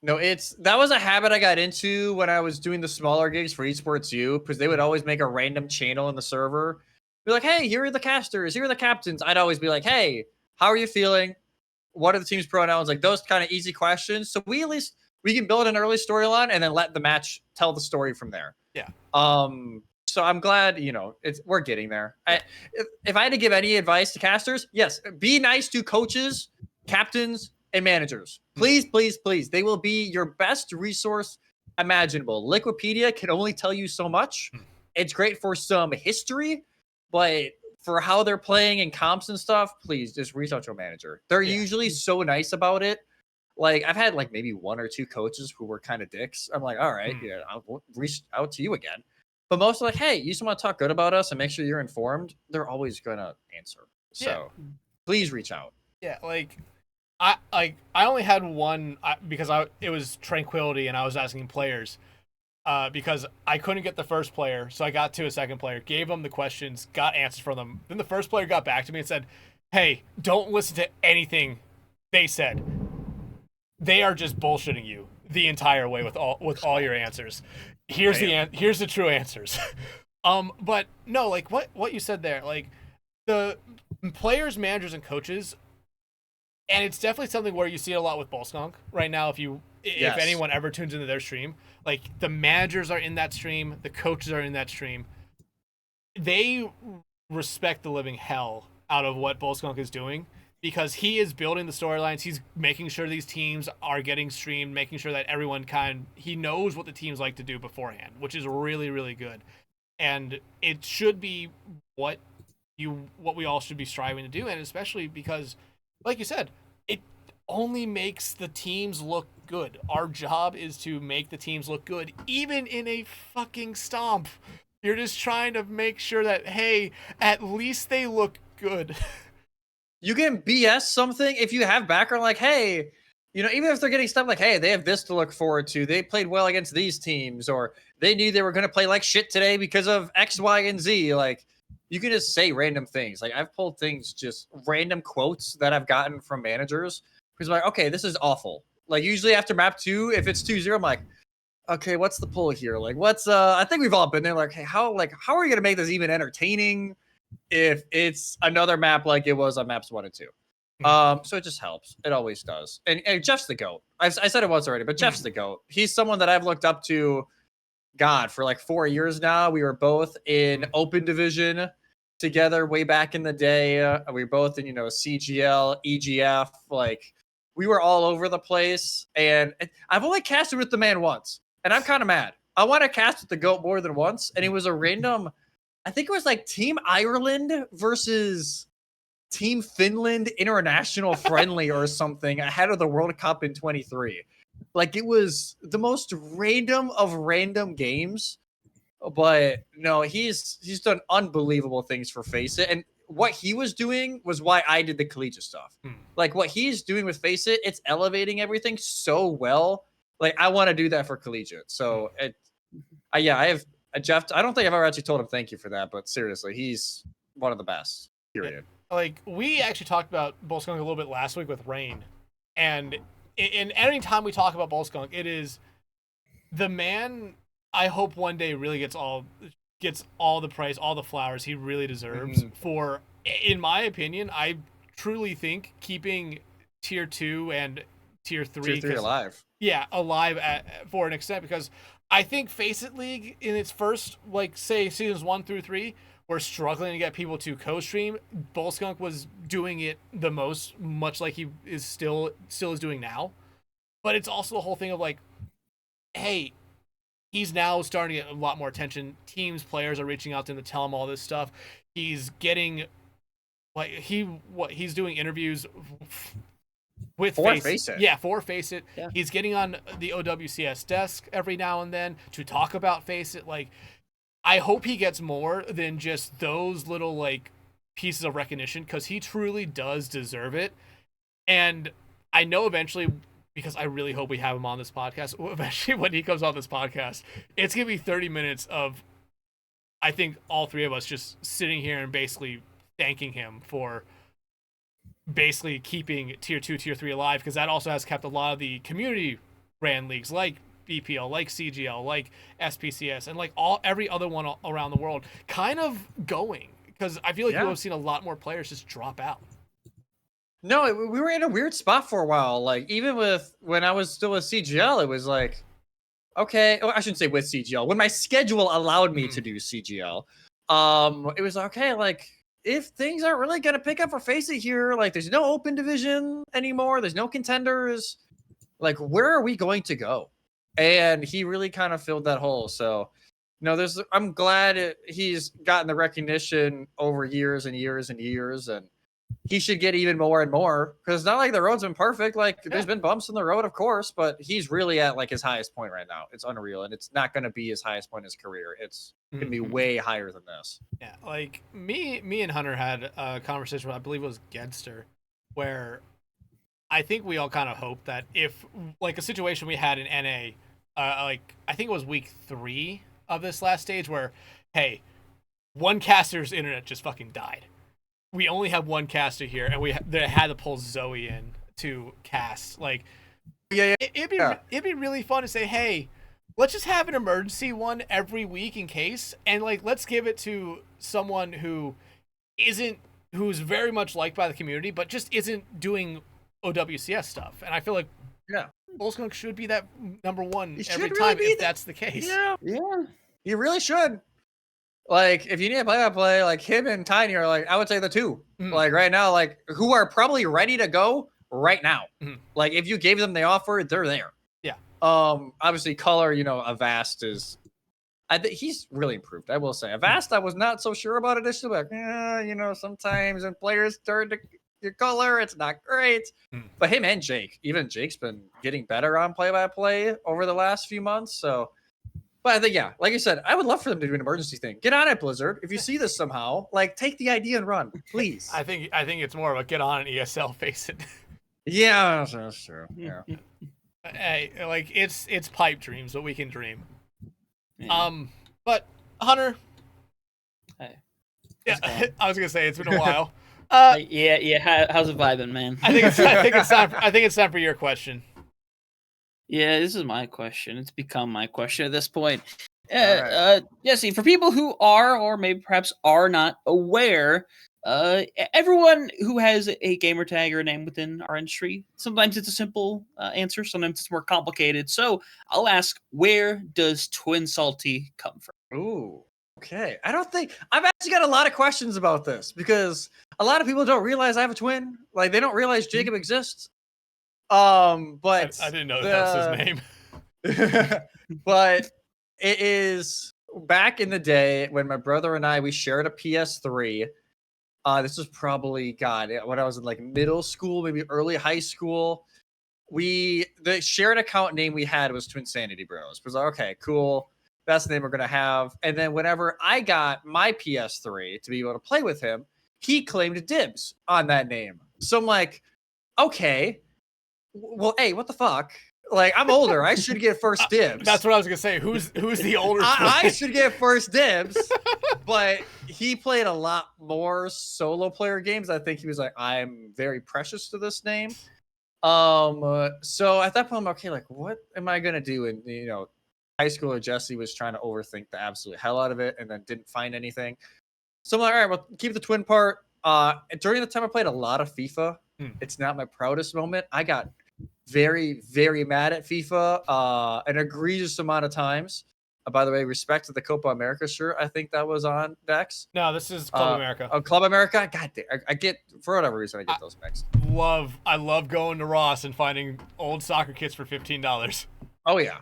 No, that was a habit I got into when I was doing the smaller gigs for Esports U, because they would always make a random channel in the server. Be like, hey, here are the casters, here are the captains. I'd always be like, hey, how are you feeling? What are the team's pronouns? Like those kind of easy questions. So we can build an early storyline and then let the match tell the story from there. Yeah. So I'm glad, we're getting there. If I had to give any advice to casters, yes, be nice to coaches, captains, and managers. Please, please, please. They will be your best resource imaginable. Liquipedia can only tell you so much. It's great for some history, but for how they're playing and comps and stuff, please just reach out to a manager. They're usually so nice about it. Like I've had like maybe 1 or 2 coaches who were kind of dicks. I'm like, all right, I'll reach out to you again. But most are like, hey, you just want to talk good about us and make sure you're informed. They're always gonna answer. So please reach out. Yeah, like I only had one because it was Tranquility and I was asking players. Because I couldn't get the first player, so I got to a second player, gave them the questions, got answers from them. Then the first player got back to me and said, hey, don't listen to anything they said. They are just bullshitting you the entire way with all your answers. Here's the true answers. But no, like what you said there, like the players, managers, and coaches, and it's definitely something where you see it a lot with Bolskong right now. If anyone ever tunes into their stream, like the managers are in that stream, the coaches are in that stream. They respect the living hell out of what Bolskong is doing because he is building the storylines. He's making sure these teams are getting streamed, making sure that everyone he knows what the teams like to do beforehand, which is really, really good. And it should be what we all should be striving to do, and especially because, like you said, it only makes the teams look good. Our job is to make the teams look good, even in a fucking stomp. You're just trying to make sure that, hey, at least they look good. You can BS something if you have background like, hey, even if they're getting stuff like, hey, they have this to look forward to. They played well against these teams, or they knew they were going to play like shit today because of X, Y, and Z. Like, you can just say random things. Like, I've pulled things, just random quotes that I've gotten from managers. Because I'm like, okay, this is awful. Like, usually after map 2, if it's 2-0, I'm like, okay, what's the pull here? Like, I think we've all been there. Like, hey, how are you going to make this even entertaining if it's another map like it was on maps 1 and 2? So it just helps. It always does. And Jeff's the GOAT. I said it once already, but Jeff's the GOAT. He's someone that I've looked up to, God, for like 4 years now. We were both in Open Division together way back in the day. We were both in, CGL, EGF, like, we were all over the place, and I've only casted with the man once, and I'm kind of mad. I want to cast with the GOAT more than once, and it was a random, I think it was like Team Ireland versus Team Finland international friendly or something ahead of the World Cup in 23. Like, it was the most random of random games. But no, he's done unbelievable things for Face It. And what he was doing was why I did the collegiate stuff. Like, what he's doing with Face It, it's elevating everything so well. Like, I want to do that for collegiate. So, I have Jeff. I don't think I've ever actually told him thank you for that, but seriously, he's one of the best. Period. Like, we actually talked about Bullskunk a little bit last week with Rain, and in any time we talk about Bullskunk, it is the man. I hope one day really gets all the praise, all the flowers he really deserves for. In my opinion, I truly think keeping tier 2 and tier 3 alive. Yeah, alive for an extent, because I think Face It League in its first, like, say, seasons 1 through 3 were struggling to get people to co-stream. Bullskunk was doing it the most, much like he is still is doing now. But it's also the whole thing of, like, hey, he's now starting to get a lot more attention. Teams, players are reaching out to him to tell him all this stuff. He's getting, like, he's doing interviews with Face It. Yeah, for Face It. Yeah. He's getting on the OWCS desk every now and then to talk about Face It. Like, I hope he gets more than just those little, like, pieces of recognition, because he truly does deserve it. And I know eventually, because I really hope we have him on this podcast, eventually when he comes on this podcast, it's going to be 30 minutes of, I think, all three of us just sitting here and basically thanking him for basically keeping tier 2, tier 3 alive, because that also has kept a lot of the community ran leagues like BPL, like CGL, like SPCS, and like every other one around the world kind of going, because I feel like we've seen a lot more players just drop out. No, we were in a weird spot for a while. Like, even when I was still with CGL, it was like, okay, I shouldn't say with CGL. When my schedule allowed me to do CGL, it was okay. Like, if things aren't really gonna pick up for Face It here, like, there's no open division anymore, there's no contenders. Like, where are we going to go? And he really kind of filled that hole. So, I'm glad he's gotten the recognition over years and years and years, and he should get even more and more, because it's not like the road's been perfect. Like, there's been bumps in the road, of course, but he's really at, like, his highest point right now. It's unreal, and it's not going to be his highest point in his career. It's going to be way higher than this. Yeah, like, me and Hunter had a conversation with, I believe it was Gedster, where I think we all kind of hope that if, like, a situation we had in NA, like, I think it was week 3 of this last stage, where, hey, one caster's internet just fucking died. We only have one caster here, and they had to pull Zoe in to cast. Like, it'd be really fun to say, hey, let's just have an emergency one every week in case, and, like, let's give it to someone who's very much liked by the community, but just isn't doing OWCS stuff. And I feel like Bullskunk should be that number one every time if that's the case. Yeah, you really should. Like, if you need a play-by-play, like, him and Tiny are, like, I would say the two. Like, right now, like, who are probably ready to go right now. Like, if you gave them the offer, they're there. Yeah. Obviously, Color, Avast is... I think he's really improved, I will say. Avast, I was not so sure about initially. Like, sometimes when players turn to your Color, it's not great. But him and Jake, even Jake's been getting better on play-by-play over the last few months, so... But I think, like you said, I would love for them to do an emergency thing. Get on it, Blizzard. If you see this somehow, like, take the idea and run, please. I think it's more of a get on an ESL, Face It. Yeah, that's true. Yeah. Hey, like, it's pipe dreams, but we can dream. Yeah. But Hunter. Hey. Yeah, I was gonna say it's been a while. How's it vibing, man? I think it's time for your question. Yeah, this is my question. It's become my question at this point. Jesse, for people who are, or maybe perhaps are not aware, everyone who has a gamer tag or a name within our industry, sometimes it's a simple answer, sometimes it's more complicated. So I'll ask, where does Twinsalty come from? Ooh, okay. I've actually got a lot of questions about this, because a lot of people don't realize I have a twin. Like, they don't realize Jacob exists. But I didn't know that was his name. But it is back in the day when my brother and I, we shared a PS3. This was probably, God, when I was in like middle school, maybe early high school. The shared account name we had was TwinSanity Bros. It was like, okay, cool. That's the name we're going to have. And then whenever I got my PS3 to be able to play with him, he claimed dibs on that name. So I'm like, okay, well, hey, what the fuck? Like, I'm older. I should get first dibs. That's what I was gonna say. Who's the older? I should get first dibs. But he played a lot more solo player games. I think he was like, I'm very precious to this name. So at that point, I'm okay. Like, what am I gonna do? And high schooler Jesse was trying to overthink the absolute hell out of it, and then didn't find anything. So I'm like, all right, well, keep the twin part. During the time I played a lot of FIFA, it's not my proudest moment. I got very, very mad at FIFA an egregious amount of times. By the way, respect to the Copa America shirt. I think that was on Dex. No, this is Club America. Oh, Club America. God damn, I get, for whatever reason, I get those mixed. I love going to Ross and finding old soccer kits for $15. Oh yeah,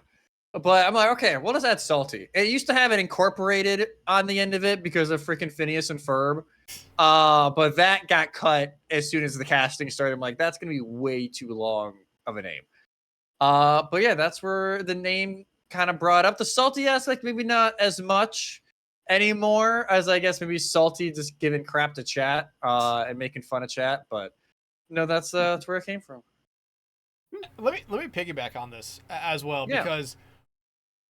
but I'm like, okay, what does that salty? It used to have it incorporated on the end of it because of freaking Phineas and Ferb. But that got cut as soon as the casting started. I'm like, that's gonna be way too long of a name. But yeah, that's where the name kind of brought up. The salty aspect, maybe not as much anymore as I guess maybe salty just giving crap to chat and making fun of chat. But no, that's where it came from. Let me piggyback on this as well, because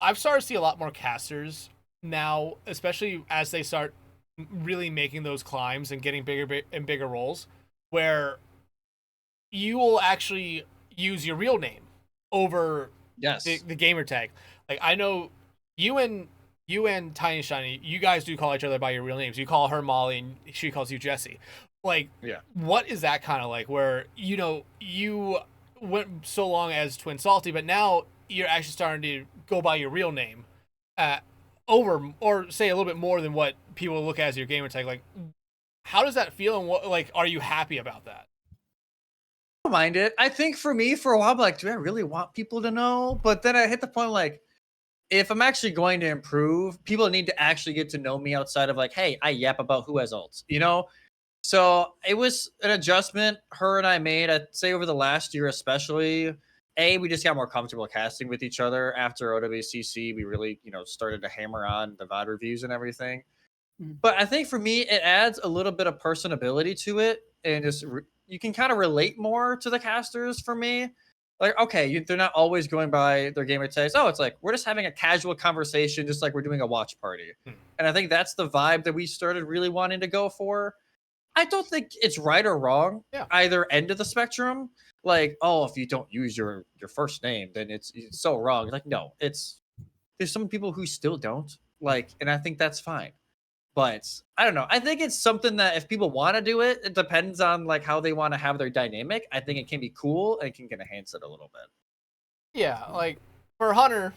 I've started to see a lot more casters now, especially as they start really making those climbs and getting bigger and bigger roles, where you will actually use your real name over the gamer tag. Like, I know you and TinyShiny, you guys do call each other by your real names. You call her Molly and she calls you Jesse. Like, what is that kind of like, where you went so long as Twinsalty, but now you're actually starting to go by your real name over, or say, a little bit more than what people look at as your gamer tag. Like, how does that feel, and what, like, are you happy about that? I don't mind it. I think for me, for a while, I'm like, do I really want people to know? But then I hit the point, like, if I'm actually going to improve, people need to actually get to know me outside of like, hey, I yap about who has ults, So it was an adjustment her and I made, I'd say, over the last year especially. We just got more comfortable casting with each other after OWCRA. We really, started to hammer on the VOD reviews and everything. But I think for me, it adds a little bit of personability to it, and just you can kind of relate more to the casters for me. Like, okay, they're not always going by their gamer tags. Oh, it's like we're just having a casual conversation, just like we're doing a watch party. And I think that's the vibe that we started really wanting to go for. I don't think it's right or wrong either end of the spectrum. Like, oh, if you don't use your first name, then it's so wrong. Like, no, there's some people who still don't, like, and I think that's fine. But I don't know. I think it's something that if people want to do it, it depends on like how they want to have their dynamic. I think it can be cool and can enhance it a little bit. Yeah, like for Hunter,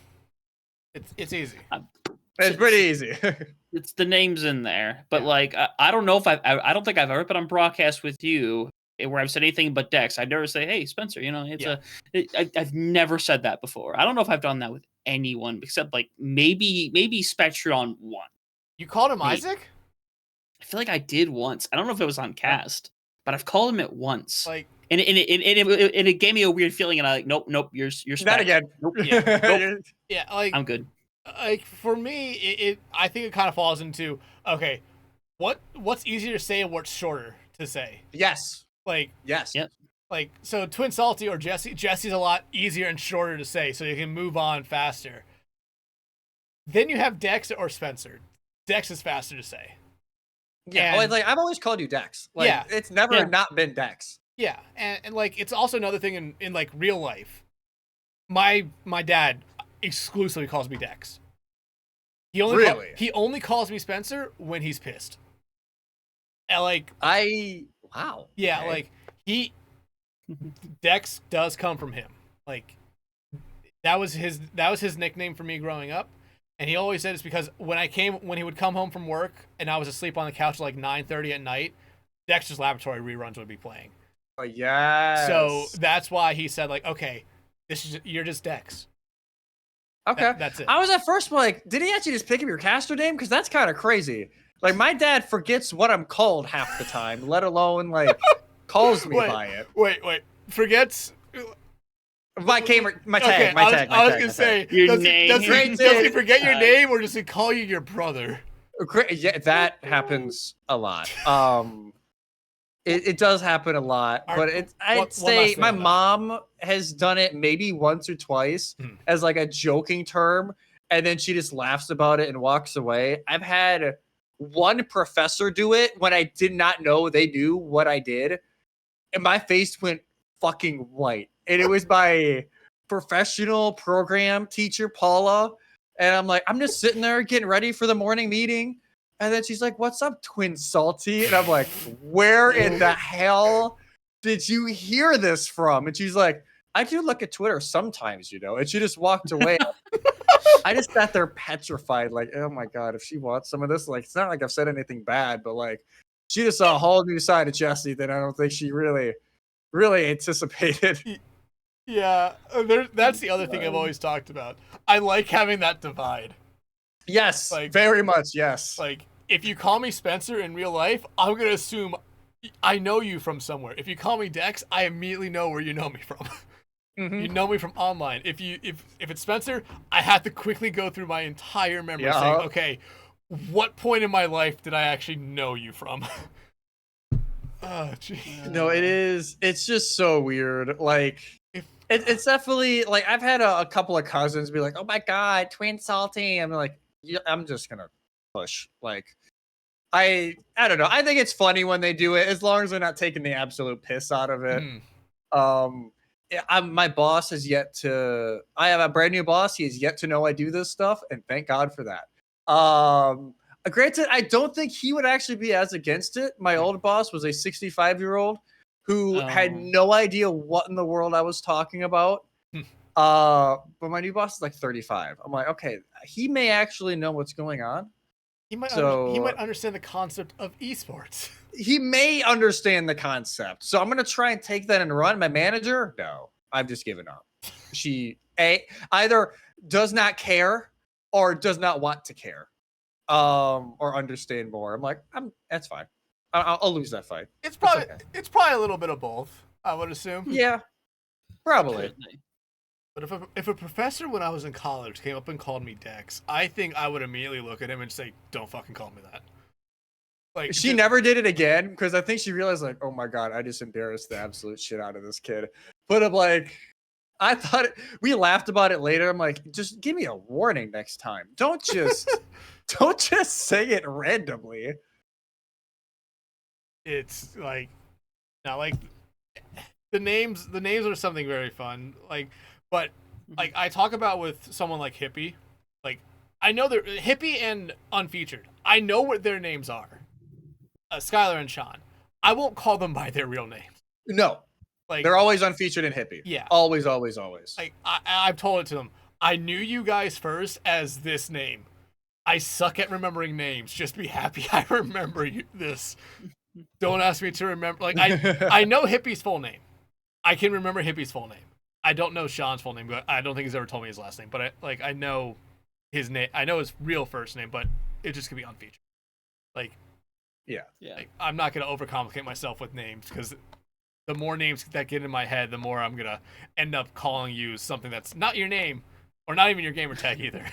it's easy. It's pretty easy. It's the names in there, but like I don't know if I don't think I've ever been on broadcast with you where I've said anything but Dex. I'd never say, "Hey, Spencer," I've never said that before. I don't know if I've done that with anyone except like maybe Spectron one. You called him Isaac? I feel like I did once. I don't know if it was on cast, but I've called him it once. Like, and it gave me a weird feeling, and I'm like, nope, you're not again. Nope. Nope. Yeah, like I'm good. Like for me, I think it kind of falls into, okay, what's easier to say and what's shorter to say? Yes. Like, yes. Yep. Like, so Twinsalty or Jesse. Jesse's a lot easier and shorter to say, so you can move on faster. Then you have Dex or Spencer. Dex is faster to say. Yeah, like I've always called you Dex. Like, it's never not been Dex. Yeah, and like it's also another thing in like real life. My dad exclusively calls me Dex. He only calls me Spencer when he's pissed. And wow. Yeah, okay. Like Dex does come from him. Like that was his nickname for me growing up. And he always said it's because when he would come home from work and I was asleep on the couch at like 9:30 at night, Dexter's Laboratory reruns would be playing. Oh yeah. So that's why he said like, okay, you're just Dex. Okay, that's it. I was at first like, did he actually just pick up your caster name? Because that's kind of crazy. Like my dad forgets what I'm called half the time, let alone like calls me by it. Wait. Forgets my tag. I was gonna say, Your does name. Does he forget your name, or does he call you your brother? Yeah, that happens a lot. It does happen a lot, but I'd say my mom has done it maybe once or twice as like a joking term, and then she just laughs about it and walks away. I've had one professor do it when I did not know they knew what I did, and my face went fucking white. And it was my professional program teacher, Paula, and I'm like, I'm just sitting there getting ready for the morning meeting. And then she's like, "What's up, Twinsalty?" And I'm like, "Where in the hell did you hear this from?" And she's like, "I do look at Twitter sometimes, you know." And she just walked away. I just sat there petrified, like, "Oh my god, if she wants some of this, like, it's not like I've said anything bad, but like, she just saw a whole new side of Jesse that I don't think she really anticipated." Yeah, that's the other thing I've always talked about. I like having that divide. Yes, like, very much, yes. Like, if you call me Spencer in real life, I'm going to assume I know you from somewhere. If you call me Dex, I immediately know where you know me from. You know me from online. If it's Spencer, I have to quickly go through my entire memory saying, okay, what point in my life did I actually know you from? Oh, geez. No, it's just so weird. Like, it's definitely, like, I've had a couple of cousins be like, "Oh my god, Twinsalty." I'm like, yeah, I'm just gonna push. Like, I don't know. I think it's funny when they do it, as long as they're not taking the absolute piss out of it. My boss has yet to. I have a brand new boss. He has yet to know I do this stuff, and thank God for that. Granted, I don't think he would actually be as against it. My old boss was a 65-year-old who had no idea what in the world I was talking about. But my new boss is like 35. I'm like, okay, he may actually know what's going on. He might understand the concept of esports. He may understand the concept. So I'm going to try and take that and run. My manager, no, I've just given up. She either does not care or does not want to care, or understand more. I'm like, that's fine. I'll lose that fight. It's probably a little bit of both, I would assume. Yeah, probably. But if a professor when I was in college came up and called me Dex, I think I would immediately look at him and say, "Don't fucking call me that." Like, she never did it again because I think she realized, like, oh my god, I just embarrassed the absolute shit out of this kid. But I'm like, I thought we laughed about it later. I'm like, just give me a warning next time. Don't just say it randomly. It's like, now, like, the names are something very fun. Like, but like I talk about with someone like Hippie, like I know they're Hippie and Unfeatured. I know what their names are. Skylar and Sean. I won't call them by their real names. No, like they're always Unfeatured and Hippie. Yeah, always. Like I've told it to them. I knew you guys first as this name. I suck at remembering names. Just be happy I remember this. Don't ask me to remember. Like I know Hippie's full name. I can remember Hippie's full name. I don't know Sean's full name, but I don't think he's ever told me his last name. But I know his name. I know his real first name, but it just could be Unfeatured. Like, yeah. Like, I'm not gonna overcomplicate myself with names because the more names that get in my head, the more I'm gonna end up calling you something that's not your name or not even your gamer tag either.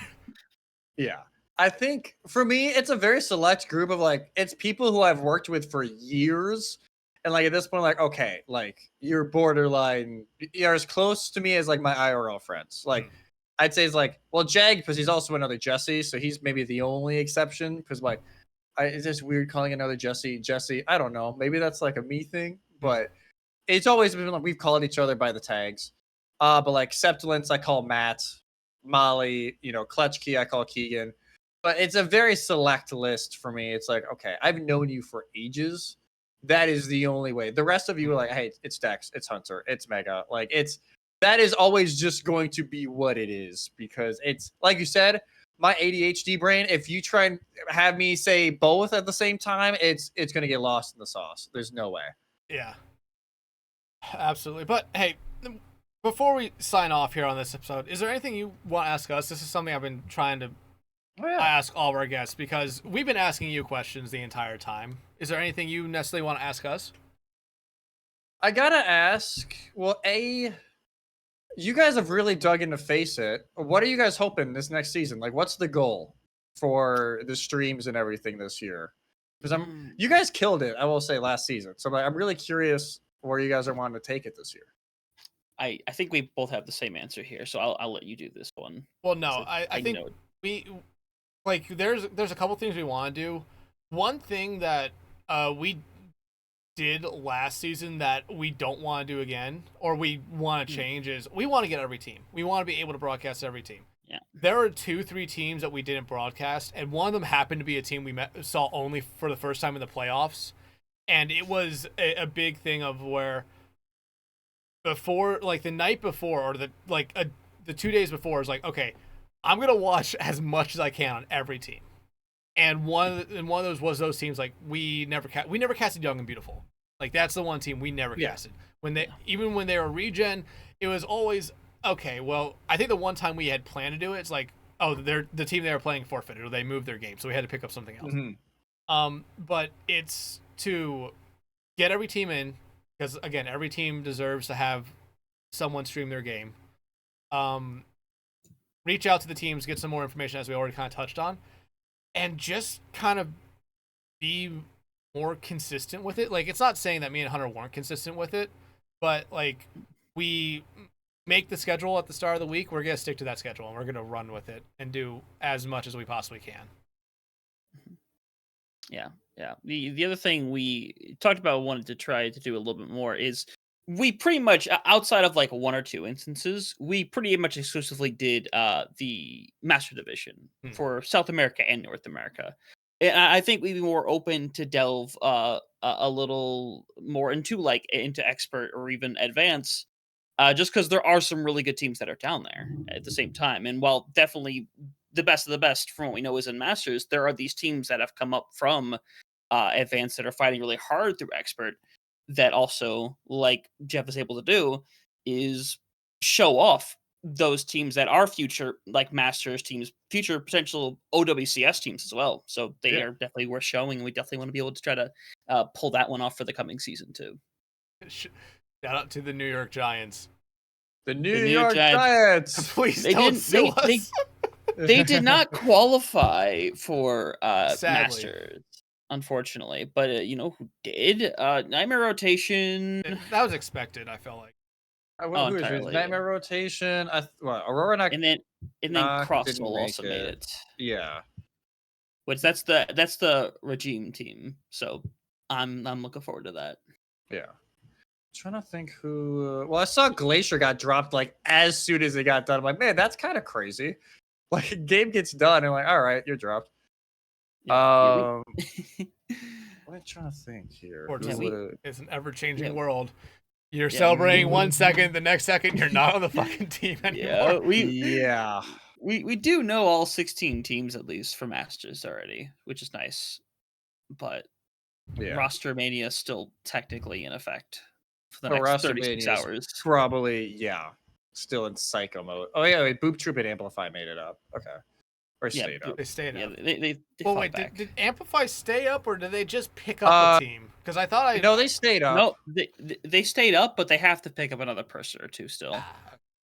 Yeah. I think for me, it's a very select group of like, it's people who I've worked with for years. And like at this point, like, okay, like you're borderline, you're as close to me as like my IRL friends. Like I'd say it's like, well, Jag, because he's also another Jesse. So he's maybe the only exception because like, it's just weird calling another Jesse. I don't know. Maybe that's like a me thing, but it's always been like we've called each other by the tags. But like Septilence, I call Matt, Molly, Kletchkey, I call Keegan. But it's a very select list for me. It's like, okay, I've known you for ages. That is the only way. The rest of you are like, hey, it's Dex, it's Hunter, it's Mega. Like that is always just going to be what it is because it's like you said, my ADHD brain. If you try and have me say both at the same time, it's going to get lost in the sauce. There's no way. Yeah, absolutely. But hey, before we sign off here on this episode, is there anything you want to ask us? This is something I've been trying to I ask all of our guests because we've been asking you questions the entire time. Is there anything you necessarily want to ask us? I gotta ask. Well, you guys have really dug into Face It. What are you guys hoping this next season? Like, what's the goal for the streams and everything this year? Because you guys killed it, I will say, last season. So I'm really curious where you guys are wanting to take it this year. I think we both have the same answer here, so I'll let you do this one. Well, no, I think we like there's a couple things we want to do. One thing that we did last season that we don't want to do again, or we want to change, is we want to get every team. We want to be able to broadcast every team. Yeah. There are 2-3 teams that we didn't broadcast, and one of them happened to be a team we saw only for the first time in the playoffs, and it was a big thing of where before, like the night before, or the 2 days before, is like, okay, I'm gonna watch as much as I can on every team. And one of those was those teams like we never casted Young and Beautiful. Like that's the one team we never casted. Even when they were regen, it was always okay. Well, I think the one time we had planned to do it, it's like, oh, the team they were playing forfeited or they moved their game, so we had to pick up something else. Mm-hmm. But it's to get every team in, because again, every team deserves to have someone stream their game. Reach out to the teams, get some more information, as we already kind of touched on. And just kind of be more consistent with it. Like, it's not saying that me and Hunter weren't consistent with it, but like we make the schedule at the start of the week. We're gonna stick to that schedule and we're gonna run with it and do as much as we possibly can. Yeah. The other thing we talked about, wanted to try to do a little bit more, is we pretty much, outside of like 1 or 2 instances, we pretty much exclusively did the Master Division for South America and North America. And I think we'd be more open to delve a little more into expert or even advanced, just because there are some really good teams that are down there at the same time. And while definitely the best of the best from what we know is in Masters, there are these teams that have come up from advanced that are fighting really hard through expert, that also, like Jeff is able to do, is show off those teams that are future, like Masters teams, future potential OWCS teams as well. So they are definitely worth showing, and we definitely want to be able to try to pull that one off for the coming season too. Shout out to the New York Giants. The New York Giants. Please don't sue us. They did not qualify for Masters, unfortunately, but you know who did? Nightmare Rotation. That was expected, I felt like. Who is it? Nightmare Rotation. Aurora and then Crosswell also made it. Yeah. Which that's the regime team. So I'm looking forward to that. Yeah. I'm trying to think who. Well, I saw Glacier got dropped like as soon as it got done. I'm like, man, that's kind of crazy. Like, a game gets done, and like, all right, you're dropped. Yeah, What am I trying to think here? It's an ever-changing world. You're celebrating 1 second, the next second you're not on the fucking team anymore. We do know all 16 teams at least for Masters already, which is nice. But roster mania is still technically in effect for the next 36 hours. Probably, still in psycho mode. Oh yeah, wait, Boop Troop and Amplify made it up. Okay. Or stayed up. They stayed up. They wait, did Amplify stay up, or did they just pick up a team? Because I thought No, they stayed up. No, they stayed up, but they have to pick up another person or two still.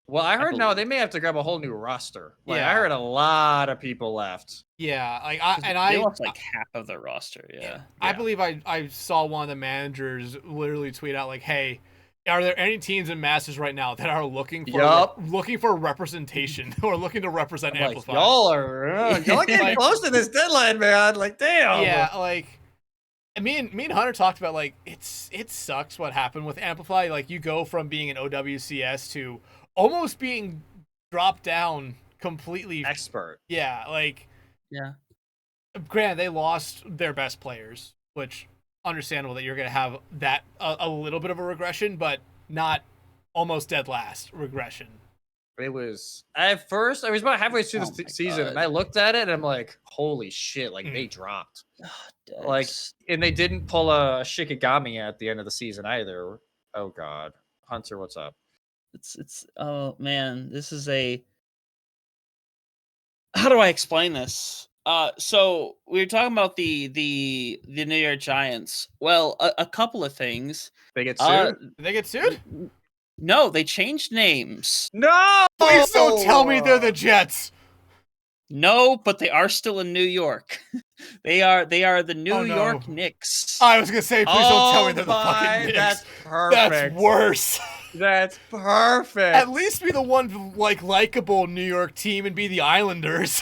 Well, I heard now they may have to grab a whole new roster. Like, I heard a lot of people left. Yeah, like they lost like half of their roster. Yeah. I believe I saw one of the managers literally tweet out like, "Hey, are there any teams in Masters right now that are looking for representation or looking to represent Amplify?" Like, y'all getting close to this deadline, man. Like, damn. Yeah, like me and Hunter talked about like it sucks what happened with Amplify. Like, you go from being an OWCS to almost being dropped down completely. Expert. Yeah, like granted, they lost their best players, which understandable that you're going to have that a little bit of a regression, but not almost dead last regression. It was at first. I was about halfway through the season, and I looked at it, and I'm like, "Holy shit!" Like they dropped. Like, and they didn't pull a Shikigami at the end of the season either. Oh god, Hunter, what's up? It's oh man, this is a how do I explain this? So we were talking about the New York Giants. Well, a couple of things. They get sued. Did they get sued? No, they changed names. No, Please don't tell me they're the Jets. No, but they are still in New York. They are the New no. York Knicks. I was gonna say, please don't tell me they're the fucking Knicks. That's perfect. That's worse. That's perfect. At least be the one likable New York team and be the Islanders.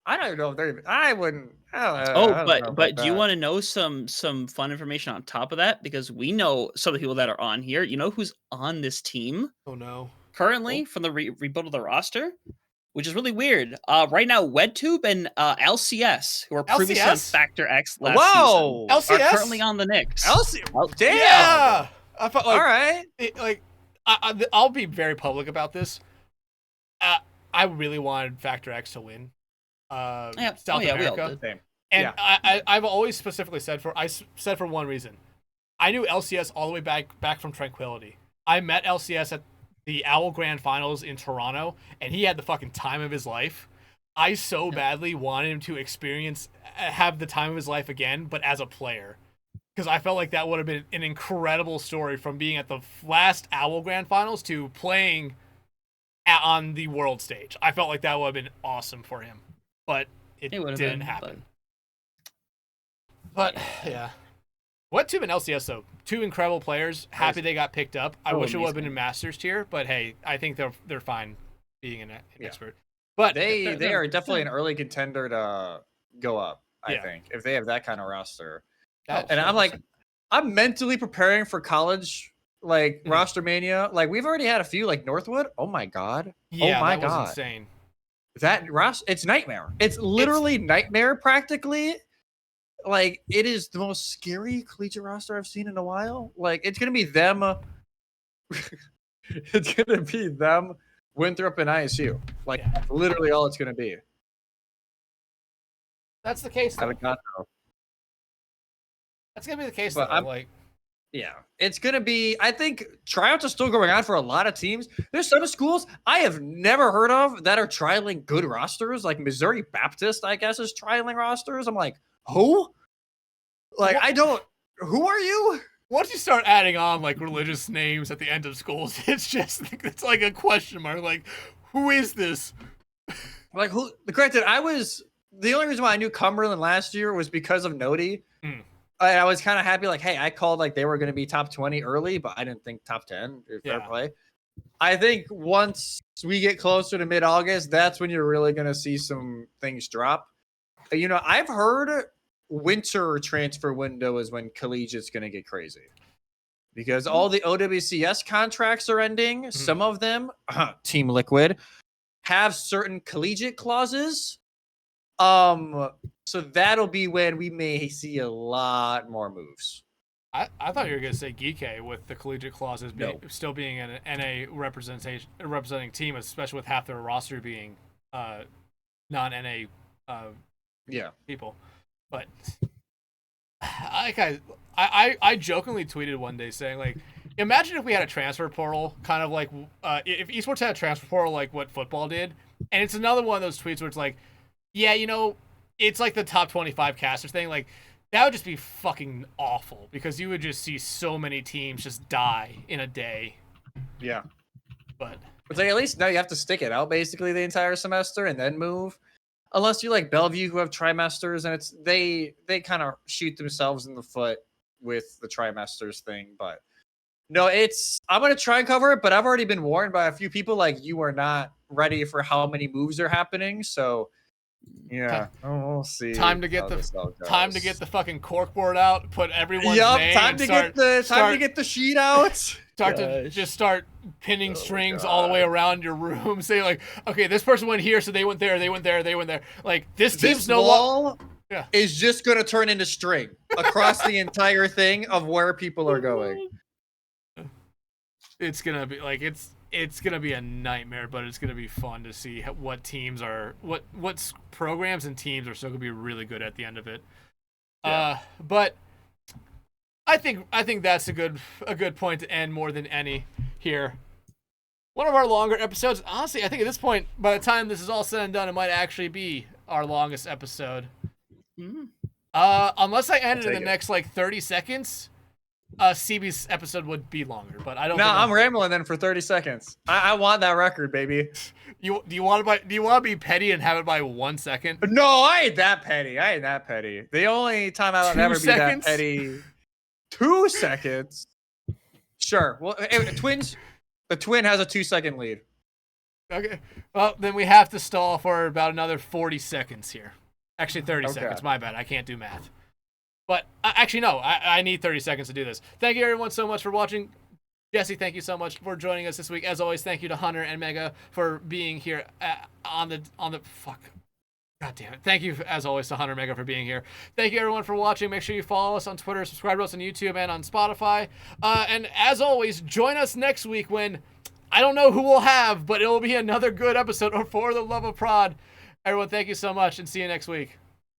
I don't know if they're. I wouldn't. I don't know But about do you that. want to know some fun information on top of that? Because we know some of the people that are on here. You know who's on this team Oh no. currently from the rebuild of the roster, which is really weird. Right now, WedTube and LCS, who are previously on LCS? Factor X last Whoa! season, LCS? are currently on the Knicks. Damn. Yeah. I felt like All right. I'll be very public about this. I really wanted Factor X to win. South we all America. did. Same. And Yeah. I've always specifically said for one reason. I knew LCS all the way back from Tranquility. I met LCS at the Owl Grand Finals in Toronto, and he had the fucking time of his life. I so badly wanted him to have the time of his life again, but as a player. Because I felt like that would have been an incredible story from being at the last Owl Grand Finals to playing on the world stage. I felt like that would have been awesome for him. But it didn't happen. But yeah. WedTube and LCS, though, two incredible players. Happy they got picked up. I wish it would have been in Masters tier, but hey, I think they're fine being an expert. But They are definitely an early contender to go up. I think if they have that kind of roster. And I'm mentally preparing for college roster mania. Like we've already had a few like Northwood. Oh my god. Yeah, oh my that was god. insane. That roster, it's nightmare. It's literally nightmare practically. Like it is the most scary collegiate roster I've seen in a while. Like it's gonna be them. It's gonna be them, Winthrop and ISU. Like literally all it's gonna be. That's the case. Though. That's gonna be the case. But though. Yeah, it's gonna be. I think tryouts are still going on for a lot of teams. There's some schools I have never heard of that are trialing good rosters. Like Missouri Baptist, I guess, is trialing rosters. I'm like, who? Like, I don't. Who are you? Once you start adding on religious names at the end of schools, it's like a question mark. Like, who is this? Like, who? Granted, the only reason why I knew Cumberland last year was because of Noti. And I was kind of happy, hey, I called they were going to be top 20 early, but I didn't think top 10. Fair play. I think once we get closer to mid-August, that's when you're really going to see some things drop. I've heard winter transfer window is when Collegiate's going to get crazy. Because all the OWCS contracts are ending. Some of them, Team Liquid, have certain collegiate clauses. So that'll be when we may see a lot more moves. I thought you were going to say Geekay with the collegiate clauses still being an NA representing team, especially with half their roster being non-NA people. But I jokingly tweeted one day saying imagine if we had a transfer portal, kind of if esports had a transfer portal like what football did, and it's another one of those tweets where it's it's like the top 25 casters thing. That would just be fucking awful because you would just see so many teams just die in a day. Yeah. But it's at least now you have to stick it out basically the entire semester and then move. Unless you're like Bellevue who have trimesters and they kind of shoot themselves in the foot with the trimesters thing. But no, I'm going to try and cover it, but I've already been warned by a few people you are not ready for how many moves are happening. So yeah, we'll see. Time to get the fucking corkboard out. Put everyone's name. Time to get the sheet out. Start pinning strings all the way around your room. Say okay, this person went here, so they went there. They went there. They went there. This team's no wall is just gonna turn into string across the entire thing of where people are going. It's gonna be it's gonna be a nightmare, but it's gonna be fun to see what teams are what programs and teams are still gonna be really good at the end of it. But I think that's a good point to end more than any here. One of our longer episodes. Honestly, I think at this point, by the time this is all said and done, it might actually be our longest episode. Mm. Unless I end it in the it. next like 30 seconds, CB's episode would be longer. But I don't. No, think I'm rambling then for 30 seconds. I want that record, baby. do you want to be petty and have it by 1 second? No, I ain't that petty. The only time I'll 2 ever seconds? be that petty. 2 seconds. Sure. Well, the twin has a 2-second lead. Okay. Well, then we have to stall for about another 40 seconds here. Actually, 30 Okay. seconds. My bad. I can't do math. But actually, no. I need 30 seconds to do this. Thank you, everyone, so much for watching. Jesse, thank you so much for joining us this week. As always, thank you to Hunter and Mega for being here on the fuck. God damn it. Thank you, as always, to Hunter Mega for being here. Thank you, everyone, for watching. Make sure you follow us on Twitter, subscribe to us on YouTube and on Spotify. And as always, join us next week when I don't know who we'll have, but it will be another good episode or For the Love of Prod. Everyone, thank you so much, and see you next week.